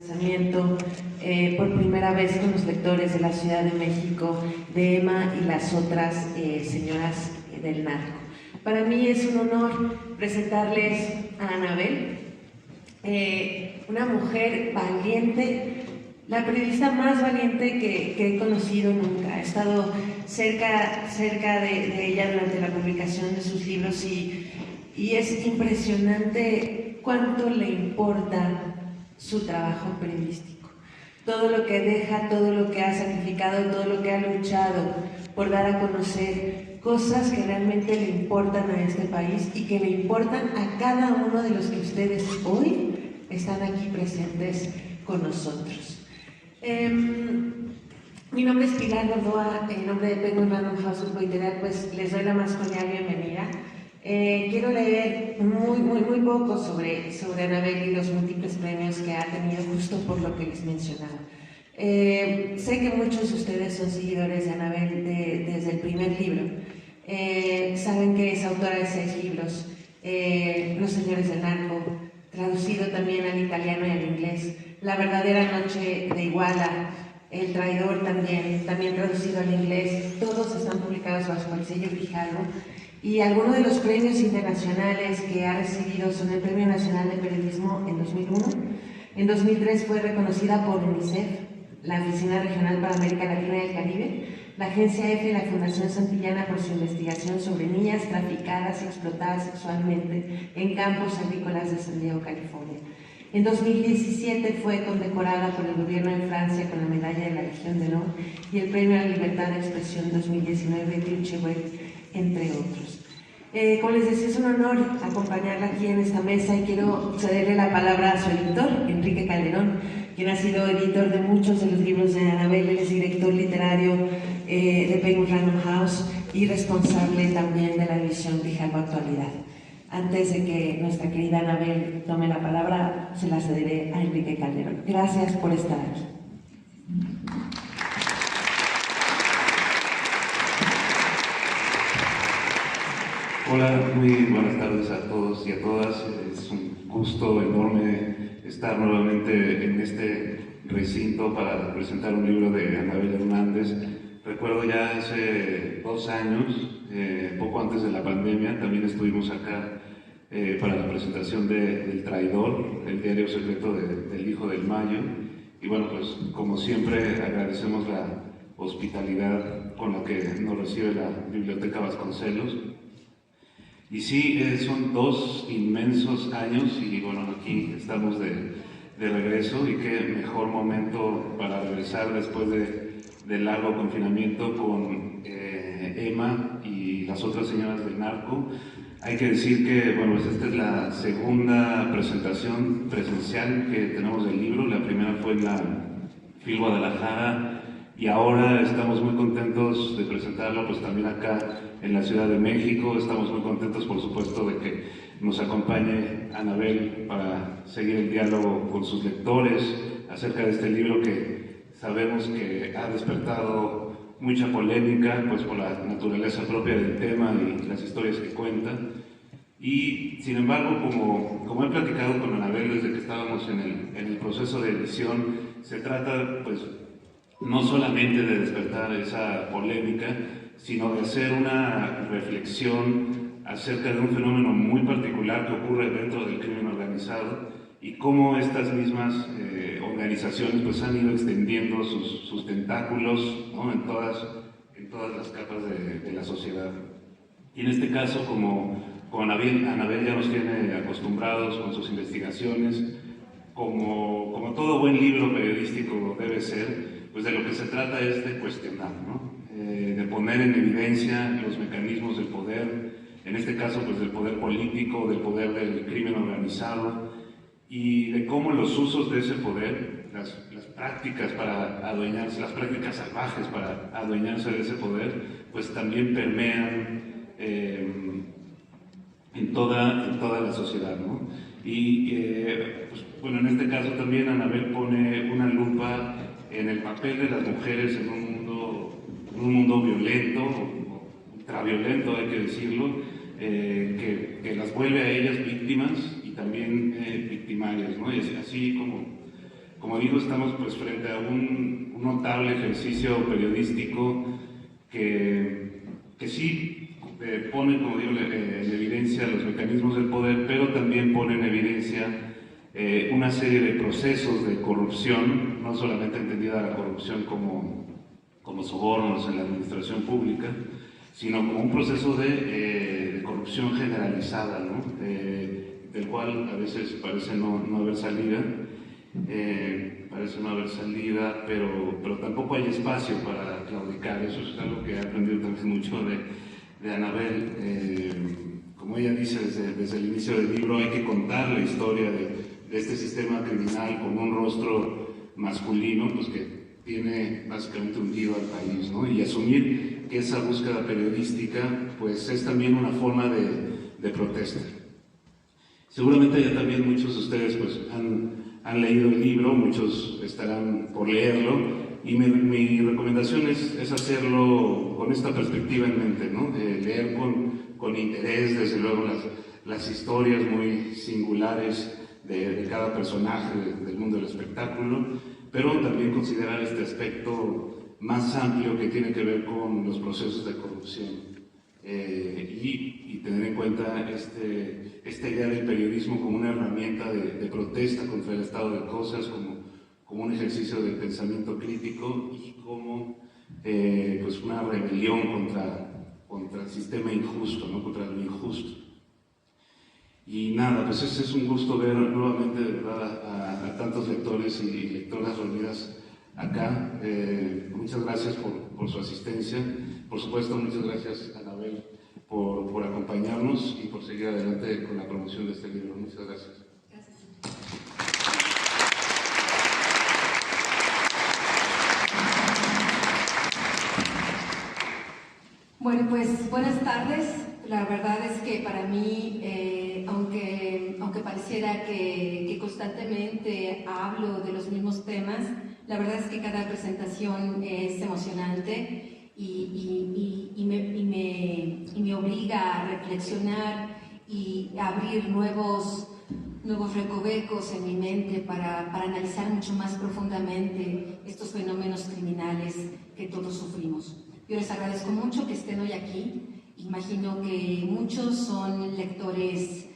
Lanzamiento por primera vez con los lectores de la Ciudad de México de Emma y las otras señoras del narco. Para mí es un honor presentarles a Anabel, una mujer valiente, la periodista más valiente que he conocido nunca. He estado cerca de ella durante la publicación de sus libros y es impresionante cuánto le importa su trabajo periodístico, todo lo que deja, todo lo que ha sacrificado, todo lo que ha luchado por dar a conocer cosas que realmente le importan a este país y que le importan a cada uno de los que ustedes hoy están aquí presentes con nosotros. Mi nombre es Pilar Gordoa, en nombre de Penguin Random House Grupo Editorial, pues les doy la más cordial bienvenida. Quiero leer muy poco sobre Anabel y los múltiples premios que ha tenido, justo por lo que les mencionaba. Sé que muchos de ustedes son seguidores de Anabel desde el primer libro. Saben que es autora de 6 libros, Los Señores del Narco, traducido también al italiano y al inglés, La Verdadera Noche de Iguala, El Traidor también traducido al inglés. Todos están publicados bajo el sello Grijalbo. Y algunos de los premios internacionales que ha recibido son el Premio Nacional de Periodismo en 2001. En 2003 fue reconocida por UNICEF, la Oficina Regional para América Latina y el Caribe, la Agencia EFE y la Fundación Santillana por su investigación sobre niñas traficadas y explotadas sexualmente en campos agrícolas de San Diego, California. En 2017 fue condecorada por el gobierno de Francia con la Medalla de la Legión de Honor y el Premio a la Libertad de Expresión 2019 de Deutsche, entre otros. Como les decía, es un honor acompañarla aquí en esta mesa y quiero cederle la palabra a su editor, Enrique Calderón, quien ha sido editor de muchos de los libros de Anabel. Él es director literario de Penguin Random House y responsable también de la división Grijalbo Actualidad. Antes de que nuestra querida Anabel tome la palabra, se la cederé a Enrique Calderón. Gracias por estar aquí. Hola, muy buenas tardes a todos y a todas. Es un gusto enorme estar nuevamente en este recinto para presentar un libro de Anabel Hernández. Recuerdo ya hace 2 años, poco antes de la pandemia, también estuvimos acá para la presentación del Traidor, el diario secreto del Hijo del Mayo. Y bueno, pues como siempre agradecemos la hospitalidad con la que nos recibe la Biblioteca Vasconcelos. Y sí, son 2 inmensos años y bueno, aquí estamos de regreso y qué mejor momento para regresar después del largo confinamiento con Emma y las otras señoras del narco. Hay que decir que bueno, pues esta es la segunda presentación presencial que tenemos del libro. La primera fue en la FIL Guadalajara y ahora estamos muy contentos de presentarlo pues también acá en la Ciudad de México. Estamos muy contentos, por supuesto, de que nos acompañe Anabel para seguir el diálogo con sus lectores acerca de este libro que sabemos que ha despertado mucha polémica, pues por la naturaleza propia del tema y las historias que cuenta. Y sin embargo, como he platicado con Anabel desde que estábamos en el proceso de edición, se trata pues no solamente de despertar esa polémica, sino de hacer una reflexión acerca de un fenómeno muy particular que ocurre dentro del crimen organizado y cómo estas mismas organizaciones pues han ido extendiendo sus tentáculos, ¿no? en todas las capas de la sociedad. Y en este caso, como Anabel ya nos tiene acostumbrados con sus investigaciones, como todo buen libro periodístico debe ser, pues de lo que se trata es de cuestionar, ¿no? De poner en evidencia los mecanismos del poder, en este caso pues del poder político, del poder del crimen organizado y de cómo los usos de ese poder, las prácticas para adueñarse, las prácticas salvajes para adueñarse de ese poder, pues también permean en toda la sociedad, ¿no? Y pues, bueno, en este caso también Anabel pone una lupa en el papel de las mujeres en un mundo violento, ultraviolento hay que decirlo, que las vuelve a ellas víctimas y también victimarias, ¿no? Y así como como digo, estamos pues frente a un notable ejercicio periodístico que sí pone, como digo, en evidencia los mecanismos del poder, pero también pone en evidencia una serie de procesos de corrupción, no solamente entendida la corrupción como sobornos en la administración pública, sino como un proceso de corrupción generalizada, ¿no? Del cual a veces parece no haber salida, pero tampoco hay espacio para claudicar. Eso es algo que he aprendido también mucho de Anabel. Como ella dice desde el inicio del libro, hay que contar la historia de este sistema criminal con un rostro masculino, pues que tiene básicamente hundido al país, ¿no? Y asumir que esa búsqueda periodística pues es también una forma de protesta. Seguramente ya también muchos de ustedes pues han leído el libro, muchos estarán por leerlo, y mi recomendación es hacerlo con esta perspectiva en mente, ¿no? De leer con interés, desde luego, las historias muy singulares de cada personaje del mundo del espectáculo, pero también considerar este aspecto más amplio que tiene que ver con los procesos de corrupción y tener en cuenta esta idea del periodismo como una herramienta de protesta contra el estado de cosas, como un ejercicio de pensamiento crítico y como pues una rebelión contra el sistema injusto, ¿no? Contra lo injusto. Y nada, pues es un gusto ver nuevamente, de verdad, a tantos lectores y lectoras reunidas acá. Muchas gracias por su asistencia. Por supuesto, muchas gracias a Anabel por acompañarnos y por seguir adelante con la promoción de este libro. Muchas gracias. Bueno, pues buenas tardes. La verdad es que para mí, aunque pareciera que constantemente hablo de los mismos temas, la verdad es que cada presentación es emocionante y me obliga a reflexionar y a abrir nuevos recovecos en mi mente para analizar mucho más profundamente estos fenómenos criminales que todos sufrimos. Yo les agradezco mucho que estén hoy aquí. Imagino que muchos son lectores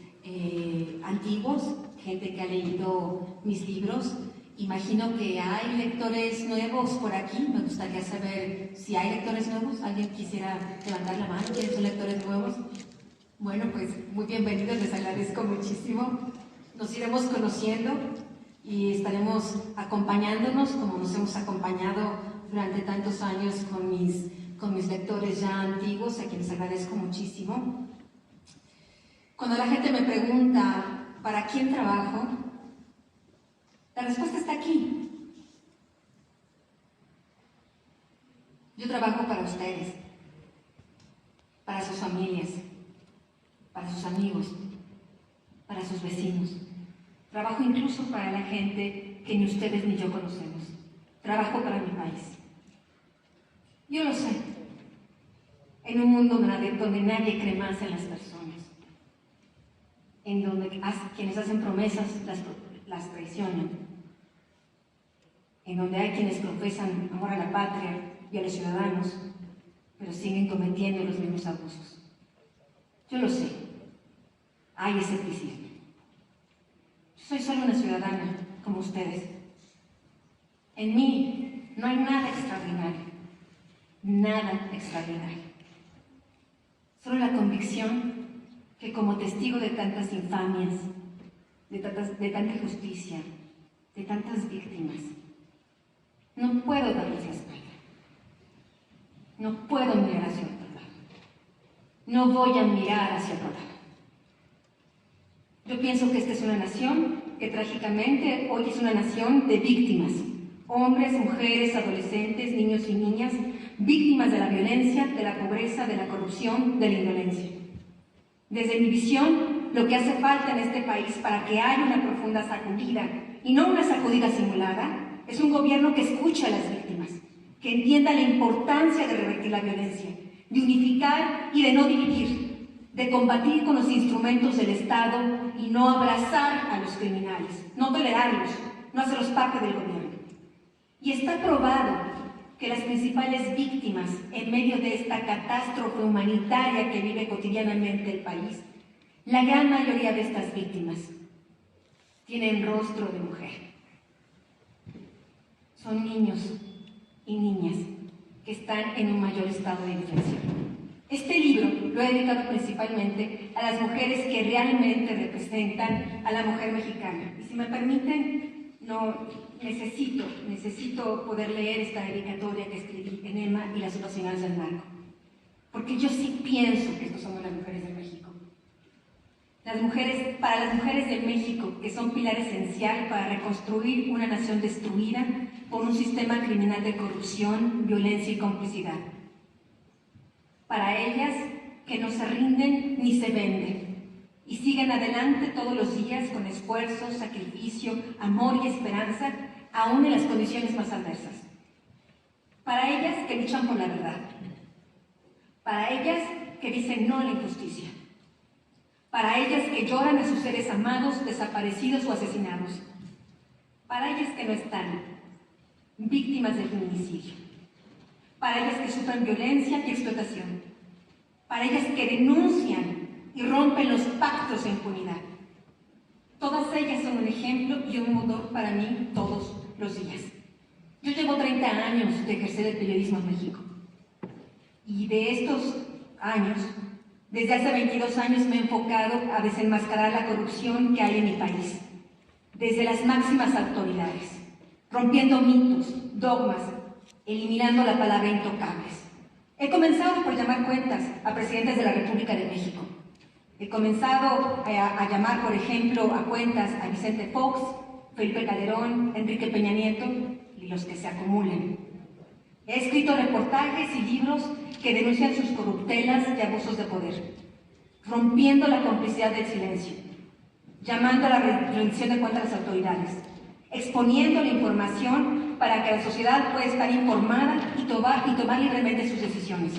antiguos, gente que ha leído mis libros. Imagino que hay lectores nuevos por aquí. Me gustaría saber si hay lectores nuevos. ¿Alguien quisiera levantar la mano? ¿Quiénes son lectores nuevos? Bueno, pues muy bienvenidos, les agradezco muchísimo. Nos iremos conociendo y estaremos acompañándonos como nos hemos acompañado durante tantos años con mis lectores ya antiguos, a quienes agradezco muchísimo. Cuando la gente me pregunta ¿para quién trabajo?, la respuesta está aquí. Yo trabajo para ustedes, para sus familias, para sus amigos, para sus vecinos. Trabajo incluso para la gente que ni ustedes ni yo conocemos. Trabajo para mi país. Yo lo sé, en un mundo donde nadie cree más en las personas, en donde quienes hacen promesas las traicionan, en donde hay quienes profesan amor a la patria y a los ciudadanos, pero siguen cometiendo los mismos abusos. Yo lo sé, hay escepticismo. Yo soy solo una ciudadana, como ustedes. En mí no hay nada extraordinario. Nada extraordinario. Solo la convicción que como testigo de tantas infamias, de tanta injusticia, de tantas víctimas, no puedo darles la espalda. No puedo mirar hacia otro lado. No voy a mirar hacia otro lado. Yo pienso que esta es una nación que trágicamente hoy es una nación de víctimas. Hombres, mujeres, adolescentes, niños y niñas, víctimas de la violencia, de la pobreza, de la corrupción, de la indolencia. Desde mi visión, lo que hace falta en este país para que haya una profunda sacudida, y no una sacudida simulada, es un gobierno que escuche a las víctimas, que entienda la importancia de revertir la violencia, de unificar y de no dividir, de combatir con los instrumentos del Estado y no abrazar a los criminales, no tolerarlos, no hacerlos parte del gobierno. Y está probado que las principales víctimas en medio de esta catástrofe humanitaria que vive cotidianamente el país, la gran mayoría de estas víctimas tienen rostro de mujer. Son niños y niñas que están en un mayor estado de indefensión. Este libro lo he dedicado principalmente a las mujeres que realmente representan a la mujer mexicana. Y si me permiten, necesito poder leer esta dedicatoria que escribí en Emma y las ocasiones del narco. Porque yo sí pienso que estos somos las mujeres de México. Para las mujeres de México, que son pilar esencial para reconstruir una nación destruida por un sistema criminal de corrupción, violencia y complicidad. Para ellas, que no se rinden ni se venden y siguen adelante todos los días con esfuerzo, sacrificio, amor y esperanza, aún en las condiciones más adversas. Para ellas, que luchan por la verdad. Para ellas, que dicen no a la injusticia. Para ellas que lloran a sus seres amados, desaparecidos o asesinados. Para ellas que no están víctimas del feminicidio. Para ellas que sufren violencia y explotación. Para ellas que denuncian y rompen los pactos de impunidad. Todas ellas son un ejemplo y un motor para mí todos los días. Yo llevo 30 años de ejercer el periodismo en México. Y de estos años, desde hace 22 años me he enfocado a desenmascarar la corrupción que hay en mi país, desde las máximas autoridades, rompiendo mitos, dogmas, eliminando la palabra intocables. He comenzado por llamar cuentas a presidentes de la República de México. He comenzado a llamar, por ejemplo, a cuentas a Vicente Fox, Felipe Calderón, Enrique Peña Nieto y los que se acumulen. He escrito reportajes y libros que denuncian sus corruptelas y abusos de poder, rompiendo la complicidad del silencio, llamando a la rendición de cuentas a las autoridades, exponiendo la información para que la sociedad pueda estar informada y tomar libremente sus decisiones.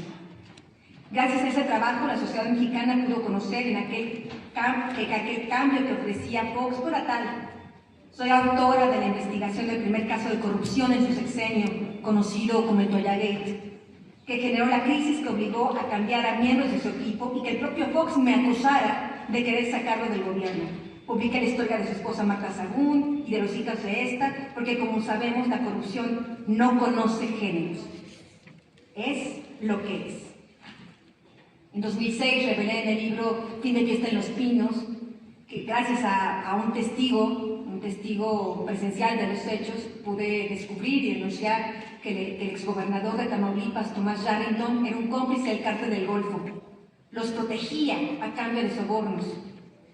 Gracias a ese trabajo, la sociedad mexicana pudo conocer en aquel cambio que ofrecía Fox no era tal. Soy autora de la investigación del primer caso de corrupción en su sexenio, conocido como el Toallagate, que generó la crisis que obligó a cambiar a miembros de su equipo y que el propio Fox me acusara de querer sacarlo del gobierno. Publica la historia de su esposa Marta Sagún y de los hijos de esta, porque como sabemos, la corrupción no conoce géneros. Es lo que es. En 2006 revelé en el libro Fin de fiesta en los pinos que gracias a un testigo presencial de los hechos, pude descubrir y denunciar que el exgobernador de Tamaulipas, Tomás Yarrington, era un cómplice del Cártel del Golfo. Los protegía a cambio de sobornos.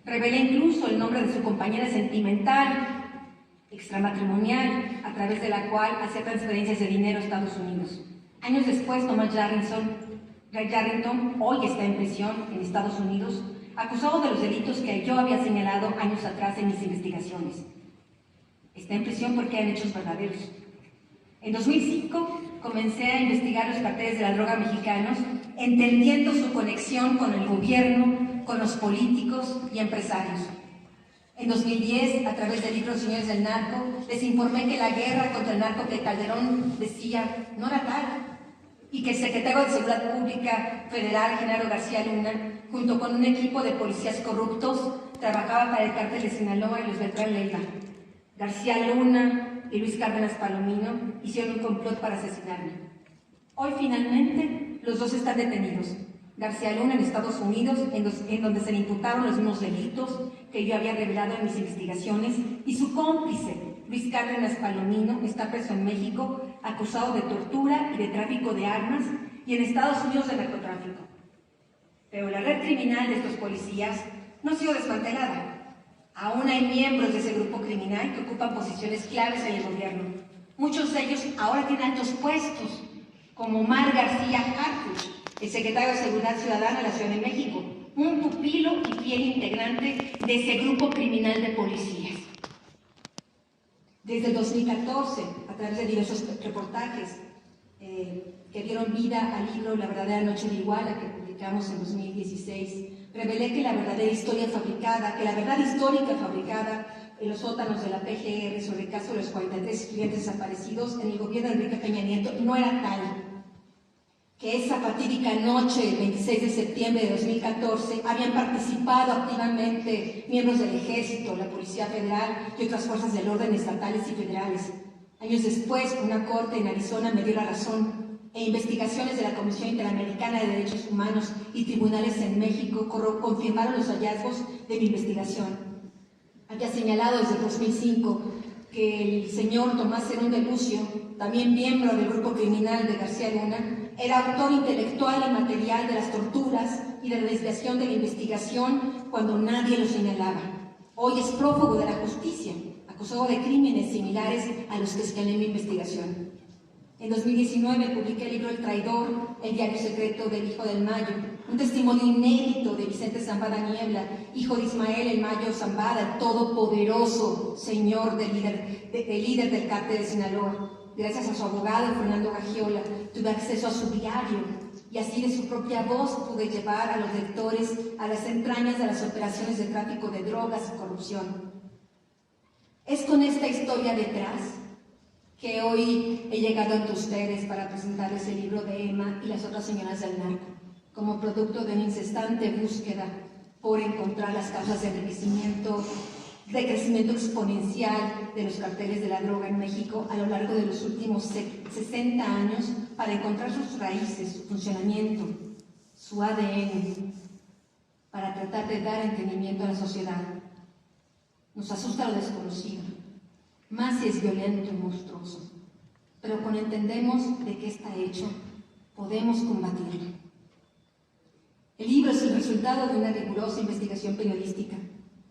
Revelé incluso el nombre de su compañera sentimental, extramatrimonial, a través de la cual hacía transferencias de dinero a Estados Unidos. Años después, Tomás Yarrington hoy está en prisión en Estados Unidos, acusado de los delitos que yo había señalado años atrás en mis investigaciones. Está en prisión porque eran hechos verdaderos. En 2005 comencé a investigar los carteles de la droga mexicanos, entendiendo su conexión con el gobierno, con los políticos y empresarios. En 2010, a través del libro Señores del Narco, les informé que la guerra contra el narco que Calderón decía no era tal, y que el secretario de Seguridad Pública Federal, Genaro García Luna, junto con un equipo de policías corruptos, trabajaba para el cártel de Sinaloa y los Beltrán Leiva. García Luna y Luis Cárdenas Palomino hicieron un complot para asesinarme. Hoy finalmente los dos están detenidos. García Luna en Estados Unidos, en donde se le imputaron los mismos delitos que yo había revelado en mis investigaciones, y su cómplice, Luis Cárdenas Palomino, está preso en México, acusado de tortura y de tráfico de armas, y en Estados Unidos de narcotráfico. Pero la red criminal de estos policías no ha sido desmantelada. Aún hay miembros de ese grupo criminal que ocupan posiciones claves en el gobierno. Muchos de ellos ahora tienen altos puestos, como Omar García Harfuch, el secretario de Seguridad Ciudadana de la Ciudad de México, un pupilo y fiel integrante de ese grupo criminal de policías. Desde el 2014, a través de diversos reportajes que dieron vida al libro La verdadera noche de Iguala, que publicamos en 2016, revelé que la verdadera historia fabricada, que la verdad histórica fabricada en los sótanos de la PGR sobre el caso de los 43 estudiantes desaparecidos en el gobierno de Enrique Peña Nieto no era tal, que esa fatídica noche, el 26 de septiembre de 2014, habían participado activamente miembros del Ejército, la Policía Federal y otras fuerzas del orden estatales y federales. Años después, una corte en Arizona me dio la razón, e investigaciones de la Comisión Interamericana de Derechos Humanos y tribunales en México confirmaron los hallazgos de mi investigación. Había señalado desde 2005 que el señor Tomás Herón de Lucio, también miembro del grupo criminal de García Luna, era autor intelectual y material de las torturas y de la desviación de la investigación cuando nadie lo señalaba. Hoy es prófugo de la justicia, acusado de crímenes similares a los que escalé mi investigación. En 2019 publiqué el libro El Traidor, el diario secreto del Hijo del Mayo, un testimonio inédito de Vicente Zambada Niebla, hijo de Ismael El Mayo Zambada, el todopoderoso señor del líder del cártel de Sinaloa. Gracias a su abogado, Fernando Gagiola, tuve acceso a su diario y así de su propia voz pude llevar a los lectores a las entrañas de las operaciones de tráfico de drogas y corrupción. Es con esta historia detrás que hoy he llegado ante ustedes para presentarles el libro de Emma y las otras señoras del narco, como producto de una incesante búsqueda por encontrar las causas de crecimiento exponencial de los carteles de la droga en México a lo largo de los últimos 60 años, para encontrar sus raíces, su funcionamiento, su ADN, para tratar de dar entendimiento a la sociedad. Nos asusta lo desconocido, más si es violento y monstruoso, pero cuando entendemos de qué está hecho, podemos combatirlo. El libro es el resultado de una rigurosa investigación periodística,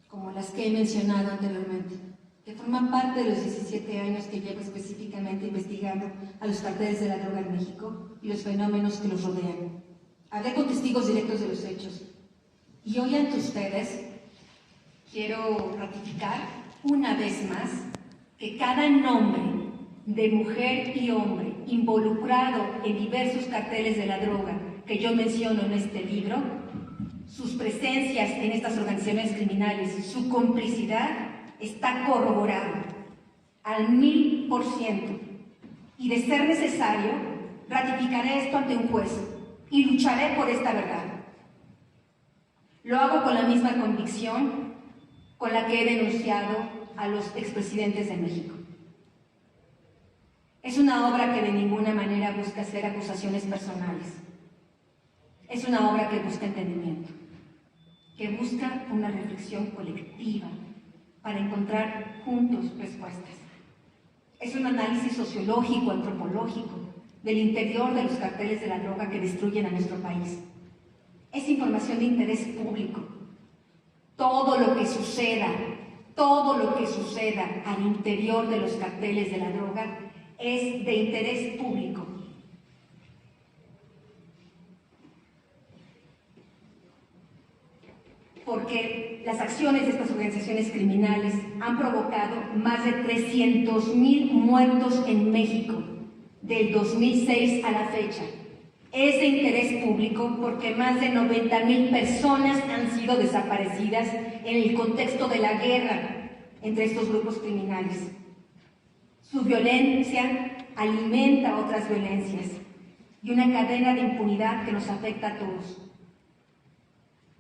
como las que he mencionado anteriormente, que forman parte de los 17 años que llevo específicamente investigando a los carteles de la droga en México y los fenómenos que los rodean. Hablé con testigos directos de los hechos, y hoy ante ustedes quiero ratificar una vez más que cada nombre de mujer y hombre involucrado en diversos carteles de la droga que yo menciono en este libro, sus presencias en estas organizaciones criminales, su complicidad, está corroborado al 1000%. Y de ser necesario, ratificaré esto ante un juez y lucharé por esta verdad. Lo hago con la misma convicción con la que he denunciado a los expresidentes de México. Es una obra que de ninguna manera busca hacer acusaciones personales. Es una obra que busca entendimiento, que busca una reflexión colectiva para encontrar juntos respuestas. Es un análisis sociológico, antropológico, del interior de los carteles de la droga que destruyen a nuestro país. Es información de interés público. Todo lo que suceda al interior de los carteles de la droga es de interés público. Porque las acciones de estas organizaciones criminales han provocado más de 300,000 muertos en México del 2006 a la fecha. Es de interés público porque más de 90,000 personas han sido desaparecidas en el contexto de la guerra entre estos grupos criminales. Su violencia alimenta otras violencias y una cadena de impunidad que nos afecta a todos.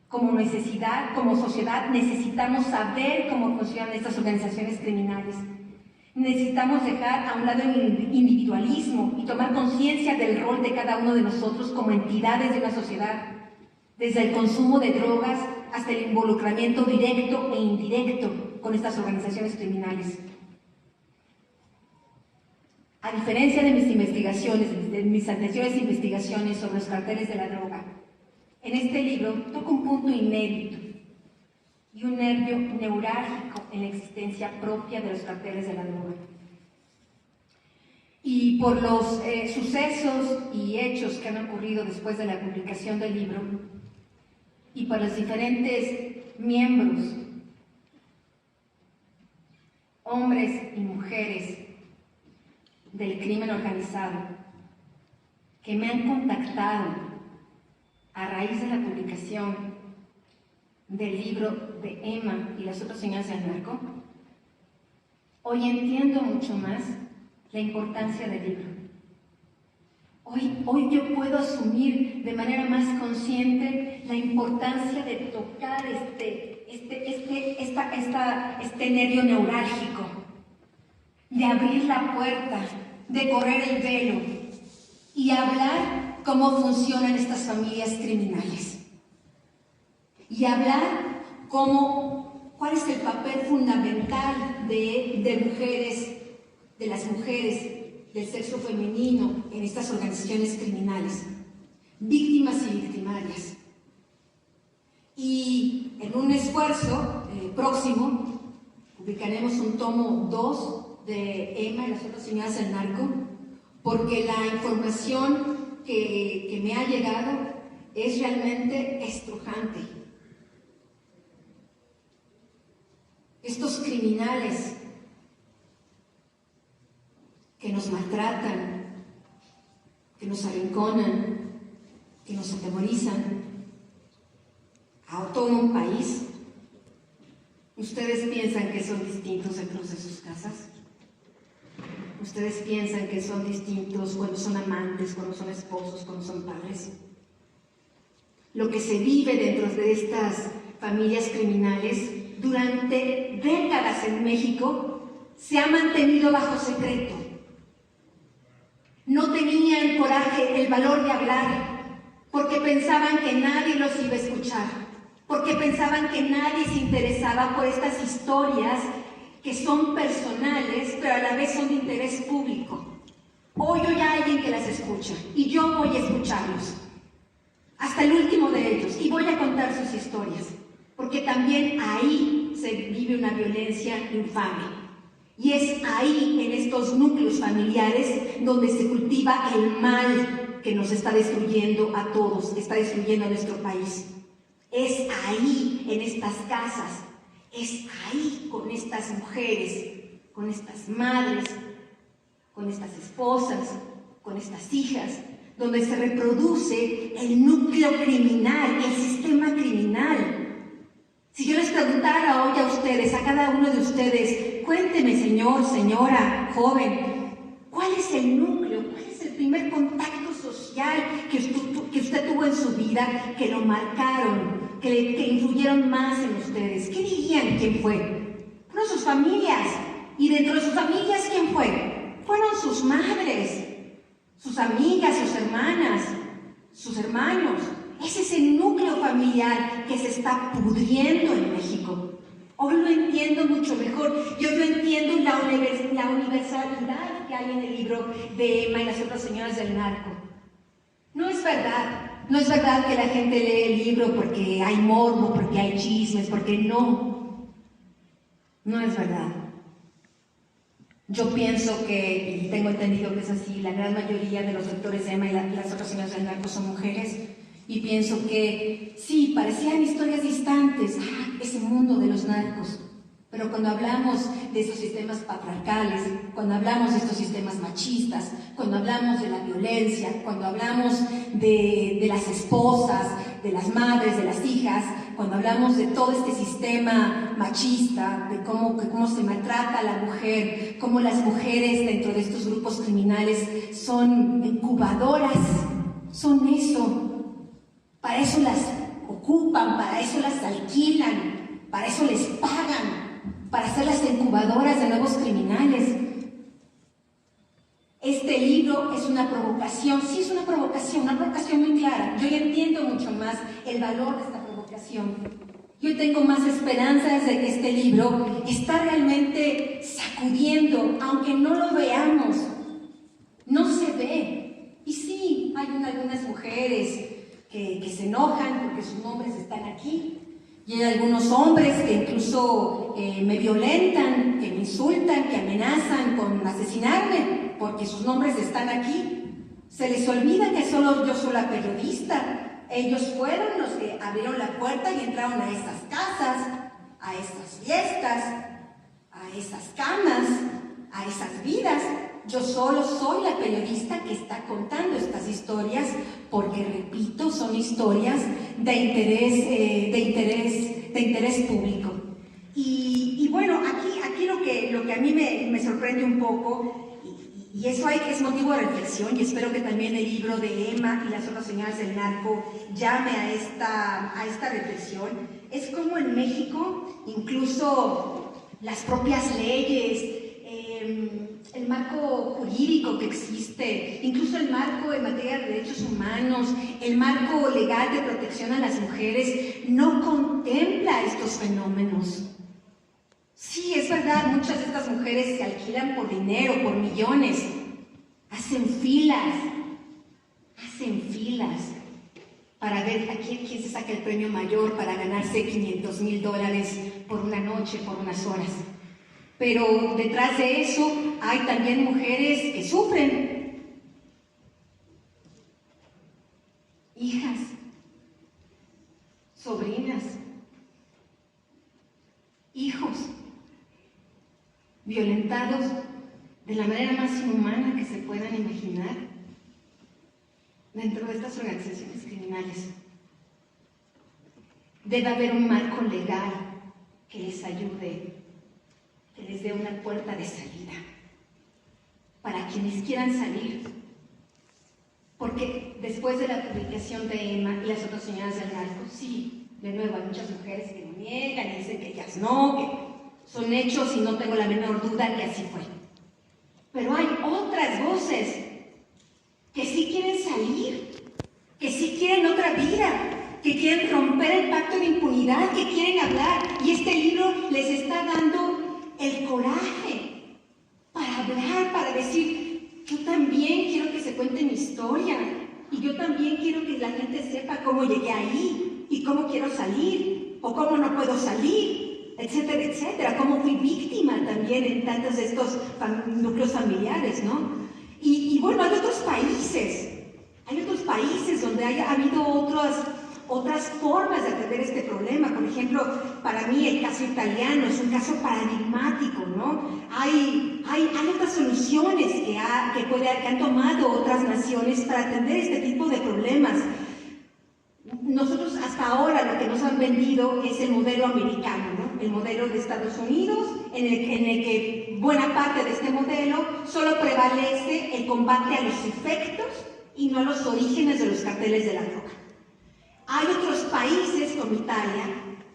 Como sociedad, necesitamos saber cómo funcionan estas organizaciones criminales. Necesitamos dejar a un lado el individualismo y tomar conciencia del rol de cada uno de nosotros como entidades de una sociedad, desde el consumo de drogas hasta el involucramiento directo e indirecto con estas organizaciones criminales. A diferencia de mis investigaciones, de mis anteriores investigaciones sobre los carteles de la droga, en este libro toco un punto inédito y un nervio neurálgico en la existencia propia de los carteles de la droga. Y por los sucesos y hechos que han ocurrido después de la publicación del libro, y por los diferentes miembros, hombres y mujeres del crimen organizado, que me han contactado a raíz de la publicación del libro de Emma y las otras señoras del narco, Hoy entiendo mucho más la importancia del libro. Hoy yo puedo asumir de manera más consciente la importancia de tocar este nervio neurálgico, de abrir la puerta, de correr el velo y hablar cómo funcionan estas familias criminales. Y hablar cuál es el papel fundamental de mujeres, de las mujeres, del sexo femenino en estas organizaciones criminales, víctimas y victimarias. Y en un esfuerzo próximo, publicaremos un tomo 2 de Emma y las otras señoras del narco, porque la información que me ha llegado es realmente estrujante. Estos criminales que nos maltratan, que nos arrinconan, que nos atemorizan a todo un país, ¿ustedes piensan que son distintos dentro de sus casas? ¿Ustedes piensan que son distintos cuando son amantes, cuando son esposos, cuando son padres? Lo que se vive dentro de estas familias criminales durante décadas en México se ha mantenido bajo secreto. No tenían el coraje, el valor de hablar, porque pensaban que nadie los iba a escuchar, porque pensaban que nadie se interesaba por estas historias que son personales, pero a la vez son de interés público. Hoy hay alguien que las escucha, y yo voy a escucharlos, hasta el último de ellos, y voy a contar sus historias, porque también ahí se vive una violencia infame. Y es ahí, en estos núcleos familiares, donde se cultiva el mal que nos está destruyendo a todos, que está destruyendo a nuestro país. Es ahí, en estas casas, es ahí con estas mujeres, con estas madres, con estas esposas, con estas hijas, donde se reproduce el núcleo criminal, el sistema criminal. Si yo les preguntara hoy a ustedes, a cada uno de ustedes, cuénteme, señor, señora, joven, ¿cuál es el núcleo? ¿Cuál es el primer contacto social que usted tuvo en su vida, que lo marcaron, que influyeron más en ustedes? ¿Qué dirían quién fue? Fueron sus familias. Y dentro de sus familias, ¿quién fue? Fueron sus madres, sus amigas, sus hermanas, sus hermanos. Ese es el núcleo familiar que se está pudriendo en México. Hoy lo entiendo mucho mejor. Yo entiendo la universalidad que hay en el libro de Emma y las otras señoras del narco. No es verdad. No es verdad que la gente lee el libro porque hay morbo, porque hay chismes, porque no. No es verdad. Yo pienso que, y tengo entendido que es así, la gran mayoría de los lectores de Emma y las otras señoras del narco son mujeres. Y pienso que sí, parecían historias distantes, ese mundo de los narcos. Pero cuando hablamos de esos sistemas patriarcales, cuando hablamos de estos sistemas machistas, cuando hablamos de la violencia, cuando hablamos de las esposas, de las madres, de las hijas, cuando hablamos de todo este sistema machista, de cómo se maltrata a la mujer, cómo las mujeres dentro de estos grupos criminales son incubadoras, son eso. Para eso las ocupan, para eso las alquilan, para eso les pagan, para ser las incubadoras de nuevos criminales. Este libro es una provocación, sí es una provocación muy clara. Yo ya entiendo mucho más el valor de esta provocación. Yo tengo más esperanzas de que este libro está realmente sacudiendo, aunque no lo veamos, no se ve. Y sí, hay algunas mujeres que se enojan porque sus nombres están aquí. Y hay algunos hombres que incluso me violentan, que me insultan, que amenazan con asesinarme porque sus nombres están aquí. Se les olvida que solo yo soy la periodista. Ellos fueron los que abrieron la puerta y entraron a esas casas, a esas fiestas, a esas camas, a esas vidas. Yo solo soy la periodista que está contando estas historias porque, repito, son historias de interés público. Y bueno, aquí aquí lo que a mí me sorprende un poco, y eso es motivo de reflexión, y espero que también el libro de Emma y las otras señoras del narco llame a esta reflexión, es como en México, incluso las propias leyes, el marco jurídico que existe, incluso el marco en materia de derechos humanos, el marco legal de protección a las mujeres, no contempla estos fenómenos. Sí, es verdad, muchas de estas mujeres se alquilan por dinero, por millones, hacen filas para ver a quién se saca el premio mayor para ganarse $500,000 por una noche, por unas horas. Pero detrás de eso hay también mujeres que sufren. Hijas, sobrinas, hijos, violentados de la manera más inhumana que se puedan imaginar dentro de estas organizaciones criminales. Debe haber un marco legal que les ayude, que les dé una puerta de salida para quienes quieran salir. Porque después de la publicación de Emma y las otras señoras del narco, sí, de nuevo hay muchas mujeres que lo niegan y dicen que ellas no, que son hechos y no tengo la menor duda que así fue. Pero hay otras voces que sí quieren salir, que sí quieren otra vida, que quieren romper el pacto de impunidad, que quieren hablar. Y este libro les está dando el coraje para hablar, para decir, yo también quiero que se cuente mi historia y yo también quiero que la gente sepa cómo llegué ahí y cómo quiero salir o cómo no puedo salir, etcétera, etcétera, cómo fui víctima también en tantos de estos núcleos familiares, ¿no? Y bueno, hay otros países donde ha habido otras formas de atender este problema. Por ejemplo, para mí el caso italiano es un caso paradigmático, ¿no? Hay otras soluciones que han tomado otras naciones para atender este tipo de problemas. Nosotros hasta ahora lo que nos han vendido es el modelo americano, ¿no? El modelo de Estados Unidos, en el que buena parte de este modelo solo prevalece el combate a los efectos y no a los orígenes de los carteles de la droga. Hay otros países como Italia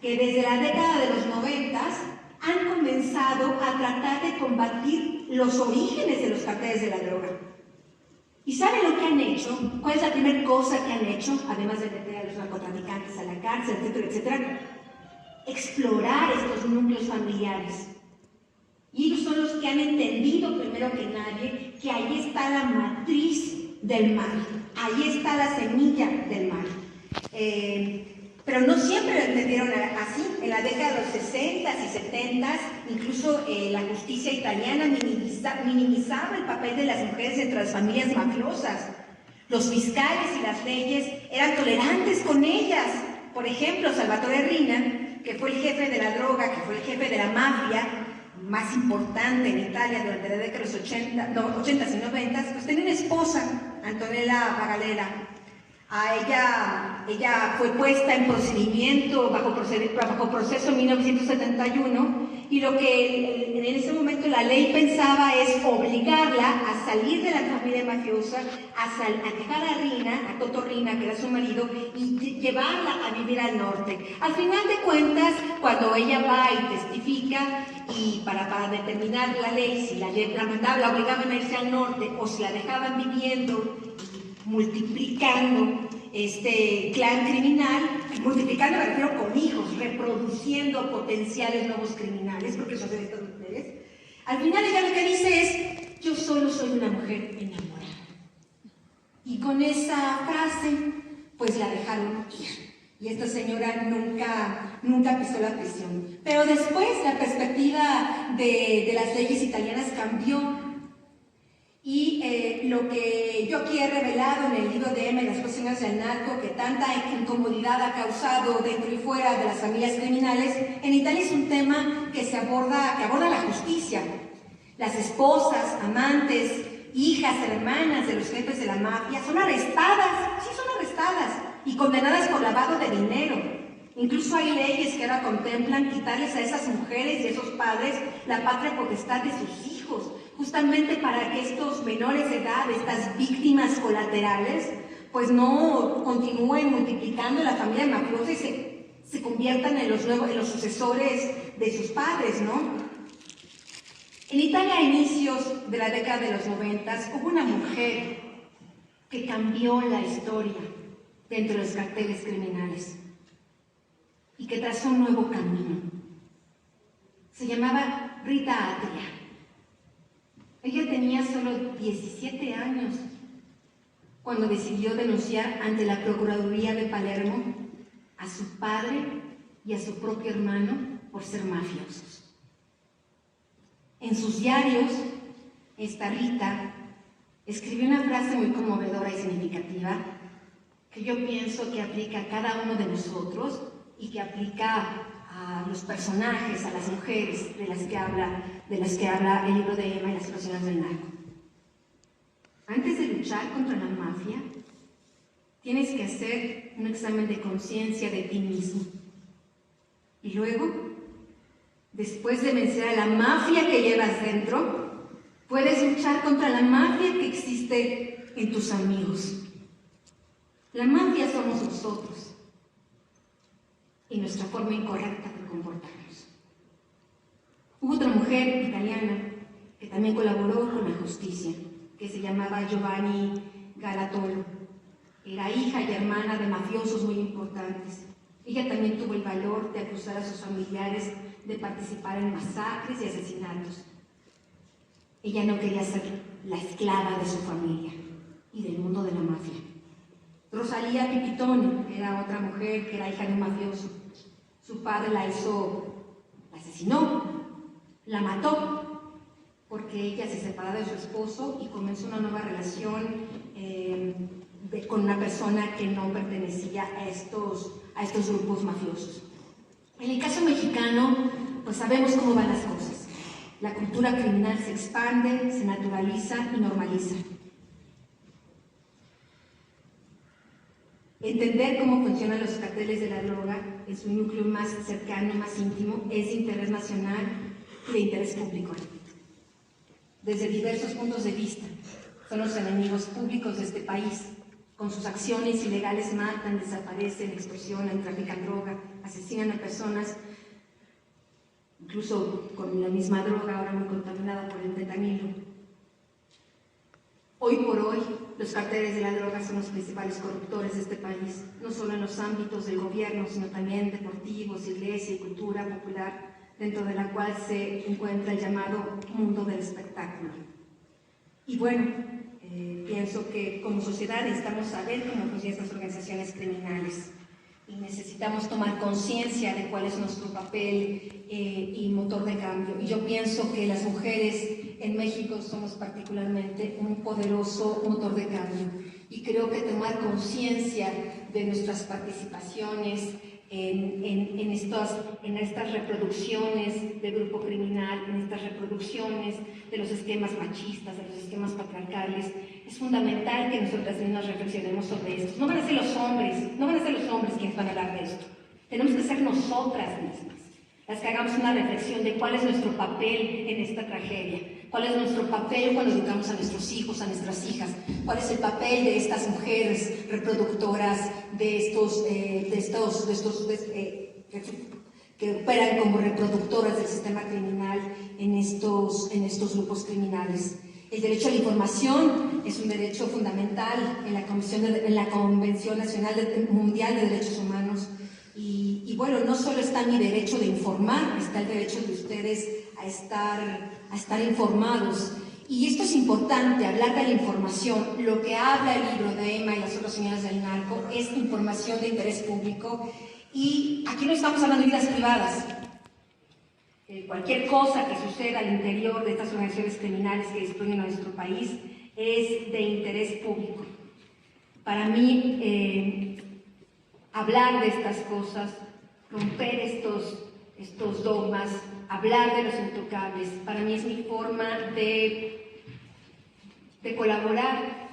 que desde la década de los 90 han comenzado a tratar de combatir los orígenes de los carteles de la droga. ¿Y saben lo que han hecho? ¿Cuál es la primera cosa que han hecho? Además de meter a los narcotraficantes a la cárcel, etcétera, etcétera. Explorar estos núcleos familiares. Y ellos son los que han entendido primero que nadie que ahí está la matriz del mal. Ahí está la semilla del mal. Pero no siempre lo entendieron así. En la década de los 60 y 70, incluso la justicia italiana minimizaba el papel de las mujeres entre las familias mafiosas. Los fiscales y las leyes eran tolerantes con ellas. Por ejemplo, Salvatore Riina, que fue el jefe de la droga, que fue el jefe de la mafia más importante en Italia durante la década de los 80s y 90s, pues tenía una esposa, Antonella Pagalera. Ella fue puesta en procedimiento bajo proceso en 1971, y lo que en ese momento la ley pensaba es obligarla a salir de la familia mafiosa, a dejar a Riina, a Toto Riina, que era su marido, y llevarla a vivir al norte. Al final de cuentas, cuando ella va y testifica, y para determinar la ley, si la obligaban a irse al norte o si la dejaban viviendo, multiplicando este clan criminal, multiplicando me refiero con hijos, reproduciendo potenciales nuevos criminales, porque eso hacen estas mujeres. Al final ella lo que dice es, yo solo soy una mujer enamorada. Y con esa frase, pues la dejaron ir. Y esta señora nunca pisó la prisión. Pero después la perspectiva de las leyes italianas cambió. Y lo que yo aquí he revelado en el libro de Emma y las cocinas del narco, que tanta incomodidad ha causado dentro y fuera de las familias criminales, en Italia es un tema que aborda la justicia. Las esposas, amantes, hijas, hermanas de los jefes de la mafia son arrestadas, sí son arrestadas, y condenadas por lavado de dinero. Incluso hay leyes que ahora contemplan quitarles a esas mujeres y a esos padres la patria potestad de sus hijos, justamente para que estos menores de edad, estas víctimas colaterales, pues no continúen multiplicando la familia mafiosa y se conviertan en los sucesores de sus padres, ¿no? En Italia, a inicios de la década de los 90, hubo una mujer que cambió la historia dentro de los carteles criminales y que trazó un nuevo camino. Se llamaba Rita Atria. Ella tenía solo 17 años cuando decidió denunciar ante la Procuraduría de Palermo a su padre y a su propio hermano por ser mafiosos. En sus diarios, esta Rita escribió una frase muy conmovedora y significativa que yo pienso que aplica a cada uno de nosotros y que aplica a los personajes, a las mujeres de las que habla el libro de Emma y las situaciones del narco. Antes de luchar contra la mafia, tienes que hacer un examen de conciencia de ti mismo. Y luego, después de vencer a la mafia que llevas dentro, puedes luchar contra la mafia que existe en tus amigos. La mafia somos nosotros y nuestra forma incorrecta de comportarnos. Hubo otra mujer italiana que también colaboró con la justicia, que se llamaba Giovanni Galatolo. Era hija y hermana de mafiosos muy importantes. Ella también tuvo el valor de acusar a sus familiares de participar en masacres y asesinatos. Ella no quería ser la esclava de su familia y del mundo de la mafia. Rosalía Pipitone era otra mujer que era hija de un mafioso. Su padre la asesinó, la mató, porque ella se separó de su esposo y comenzó una nueva relación con una persona que no pertenecía a estos grupos mafiosos. En el caso mexicano, pues sabemos cómo van las cosas. La cultura criminal se expande, se naturaliza y normaliza. Entender cómo funcionan los carteles de la droga en su núcleo más cercano, más íntimo, es de interés nacional y de interés público. Desde diversos puntos de vista, son los enemigos públicos de este país. Con sus acciones ilegales matan, desaparecen, extorsionan, trafican droga, asesinan a personas, incluso con la misma droga, ahora muy contaminada por el fentanilo. Hoy por hoy, los carteles de la droga son los principales corruptores de este país, no solo en los ámbitos del gobierno, sino también deportivos, iglesia y cultura popular, dentro de la cual se encuentra el llamado mundo del espectáculo. Y bueno, pienso que como sociedad necesitamos saber cómo funcionan estas organizaciones criminales y necesitamos tomar conciencia de cuál es nuestro papel y motor de cambio. Y yo pienso que las mujeres en México somos particularmente un poderoso motor de cambio. Y creo que tomar conciencia de nuestras participaciones en estas reproducciones del grupo criminal, en estas reproducciones de los esquemas machistas, de los esquemas patriarcales, es fundamental que nosotras mismas reflexionemos sobre esto. No van a ser los hombres quienes van a hablar de esto. Tenemos que ser nosotras mismas las que hagamos una reflexión de cuál es nuestro papel en esta tragedia, cuál es nuestro papel cuando educamos a nuestros hijos, a nuestras hijas, cuál es el papel de estas mujeres reproductoras, que operan como reproductoras del sistema criminal en estos grupos criminales. El derecho a la información es un derecho fundamental en la Convención Nacional Mundial de Derechos Humanos. Y bueno, no solo está mi derecho de informar, está el derecho de ustedes a estar informados. Y esto es importante, hablar de la información. Lo que habla el libro de Emma y las otras señoras del narco es información de interés público. Y aquí no estamos hablando de vidas privadas. Cualquier cosa que suceda al interior de estas organizaciones criminales que destruyen a nuestro país es de interés público. Para mí, hablar de estas cosas, romper estos dogmas, hablar de los intocables, para mí es mi forma de colaborar,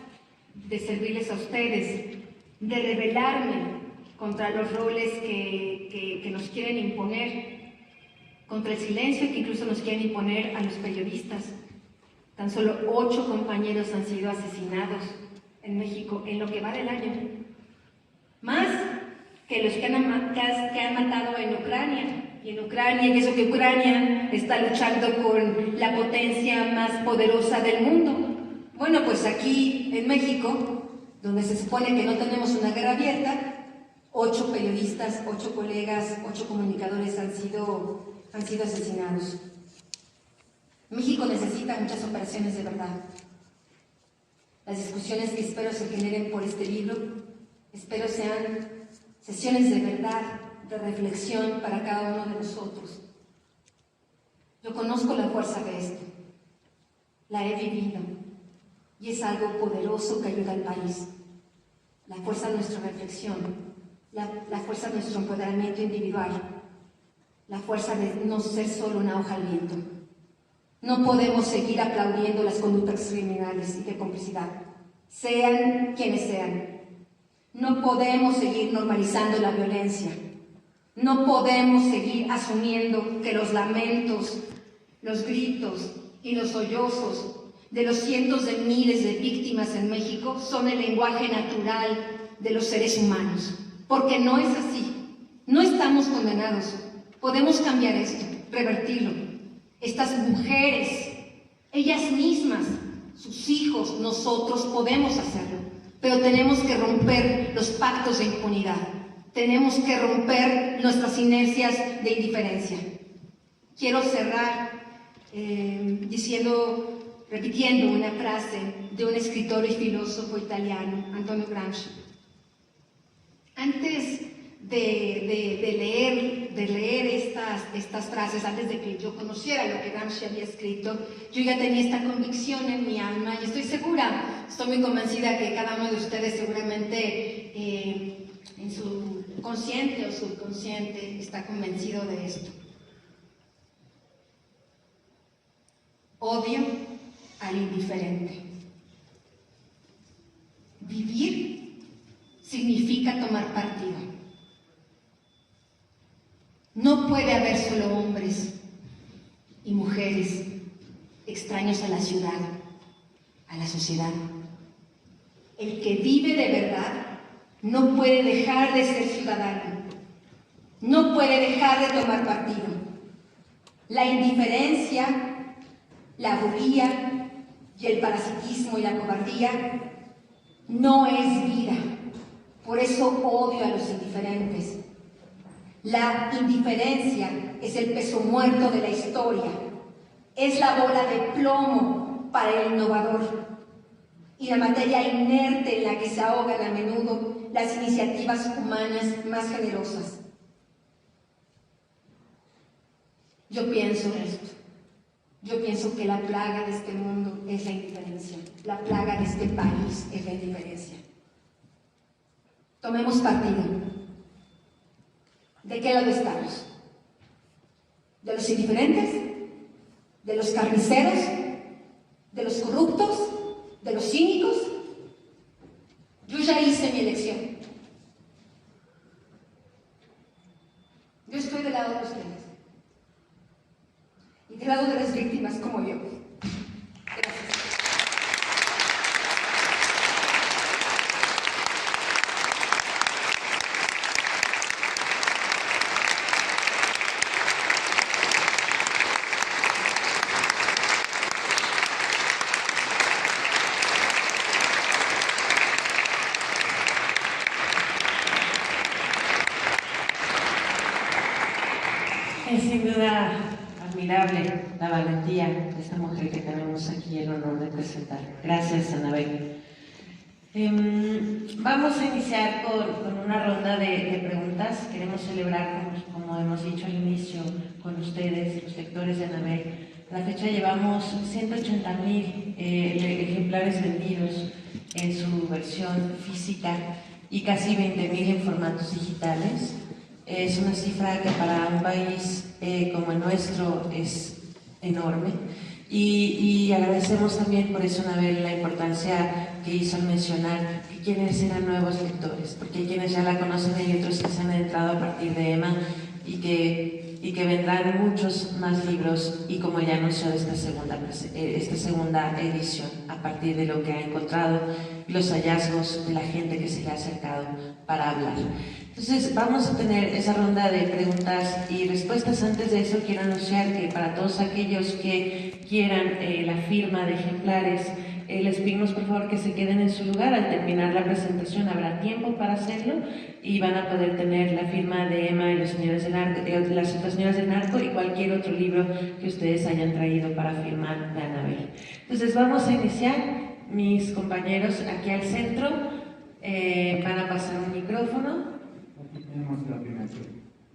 de servirles a ustedes, de rebelarme contra los roles que nos quieren imponer, contra el silencio que incluso nos quieren imponer a los periodistas. Tan solo 8 compañeros han sido asesinados en México en lo que va del año, más que los que han matado en Ucrania. Y en Ucrania, y eso que Ucrania está luchando con la potencia más poderosa del mundo. Bueno, pues aquí en México, donde se supone que no tenemos una guerra abierta, 8 periodistas, 8 colegas, 8 comunicadores han sido asesinados. México necesita muchas operaciones de verdad. Las discusiones que espero se generen por este libro, espero sean sesiones de verdad, de reflexión para cada uno de nosotros. Yo conozco la fuerza de esto, la he vivido, y es algo poderoso que ayuda al país. La fuerza de nuestra reflexión, la fuerza de nuestro empoderamiento individual, la fuerza de no ser solo una hoja al viento. No podemos seguir aplaudiendo las conductas criminales y de complicidad, sean quienes sean. No podemos seguir normalizando la violencia. No podemos seguir asumiendo que los lamentos, los gritos y los sollozos de los cientos de miles de víctimas en México son el lenguaje natural de los seres humanos, porque no es así. No estamos condenados. Podemos cambiar esto, revertirlo. Estas mujeres, ellas mismas, sus hijos, nosotros podemos hacerlo, pero tenemos que romper los pactos de impunidad. Tenemos que romper nuestras inercias de indiferencia. Quiero cerrar repitiendo una frase de un escritor y filósofo italiano, Antonio Gramsci. Antes de leer estas frases, antes de que yo conociera lo que Gramsci había escrito, yo ya tenía esta convicción en mi alma y estoy muy convencida que cada uno de ustedes seguramente en su consciente o subconsciente está convencido de esto. Odio al indiferente. Vivir significa tomar partido. No puede haber solo hombres y mujeres extraños a la ciudad, a la sociedad. El que vive de verdad no puede dejar de ser ciudadano, no puede dejar de tomar partido. La indiferencia, la bulia y el parasitismo y la cobardía no es vida. Por eso odio a los indiferentes. La indiferencia es el peso muerto de la historia, es la bola de plomo para el innovador y la materia inerte en la que se ahogan a menudo las iniciativas humanas más generosas. Yo pienso esto. Yo pienso que la plaga de este mundo es la indiferencia. La plaga de este país es la indiferencia. Tomemos partido. ¿De qué lado estamos? ¿De los indiferentes? ¿De los carniceros? ¿De los corruptos? ¿De los cínicos? Yo ya hice mi elección. Yo estoy del lado de ustedes. Y del lado de las víctimas como yo. Gracias. Es sin duda admirable la valentía de esta mujer que tenemos aquí el honor de presentar. Gracias, Anabel. Vamos a iniciar con una ronda de preguntas. Queremos celebrar, como hemos dicho al inicio, con ustedes, los lectores de Anabel. A la fecha llevamos 180,000 ejemplares vendidos en su versión física y casi 20,000 en formatos digitales. Es una cifra que para un país como el nuestro es enorme Y agradecemos también por eso, Anabel, la importancia que hizo al mencionar que quienes eran nuevos lectores, porque hay quienes ya la conocen y otros que se han entrado a partir de Emma y que vendrán muchos más libros, y como ya anunció esta segunda edición, a partir de lo que ha encontrado y los hallazgos de la gente que se le ha acercado para hablar. Entonces vamos a tener esa ronda de preguntas y respuestas. Antes de eso quiero anunciar que para todos aquellos que quieran la firma de ejemplares, les pedimos por favor que se queden en su lugar. Al terminar la presentación habrá tiempo para hacerlo y van a poder tener la firma de Emma y los señores del narco, las otras señoras del narco, y cualquier otro libro que ustedes hayan traído para firmar de Anabel. Entonces vamos a iniciar. Mis compañeros aquí al centro van a pasar un micrófono. Aquí tenemos la primera.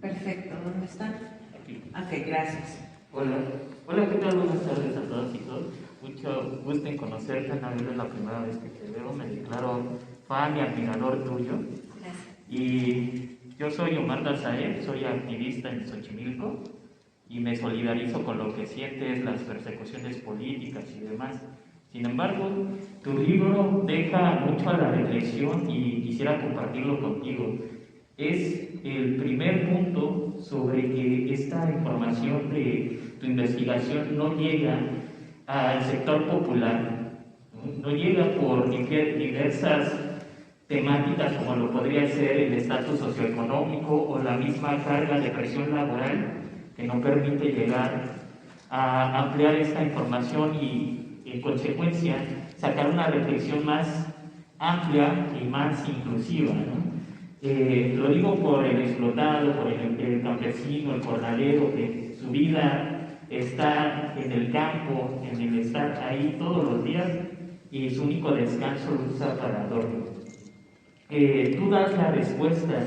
Perfecto, ¿dónde están? Aquí. Ok, gracias. Hola, ¿qué tal? Buenas tardes a todos y todos. Mucho gusto en conocerte, Anabel, es la primera vez que te veo. Me declaro fan y admirador tuyo. Gracias. Y yo soy Omar Dazael, soy activista en Xochimilco y me solidarizo con lo que sientes, las persecuciones políticas y demás. Sin embargo, tu libro deja mucho a la reflexión y quisiera compartirlo contigo. Es el primer punto sobre que esta información de tu investigación no llega al sector popular, no llega por diversas temáticas como lo podría ser el estatus socioeconómico o la misma carga de presión laboral que no permite llegar a ampliar esta información y en consecuencia sacar una reflexión más amplia y más inclusiva, ¿no? Lo digo por el explotado, por el campesino, el jornalero, que su vida está en el campo, en el estar ahí todos los días y su único descanso lo usa para dormir. Tú das la respuesta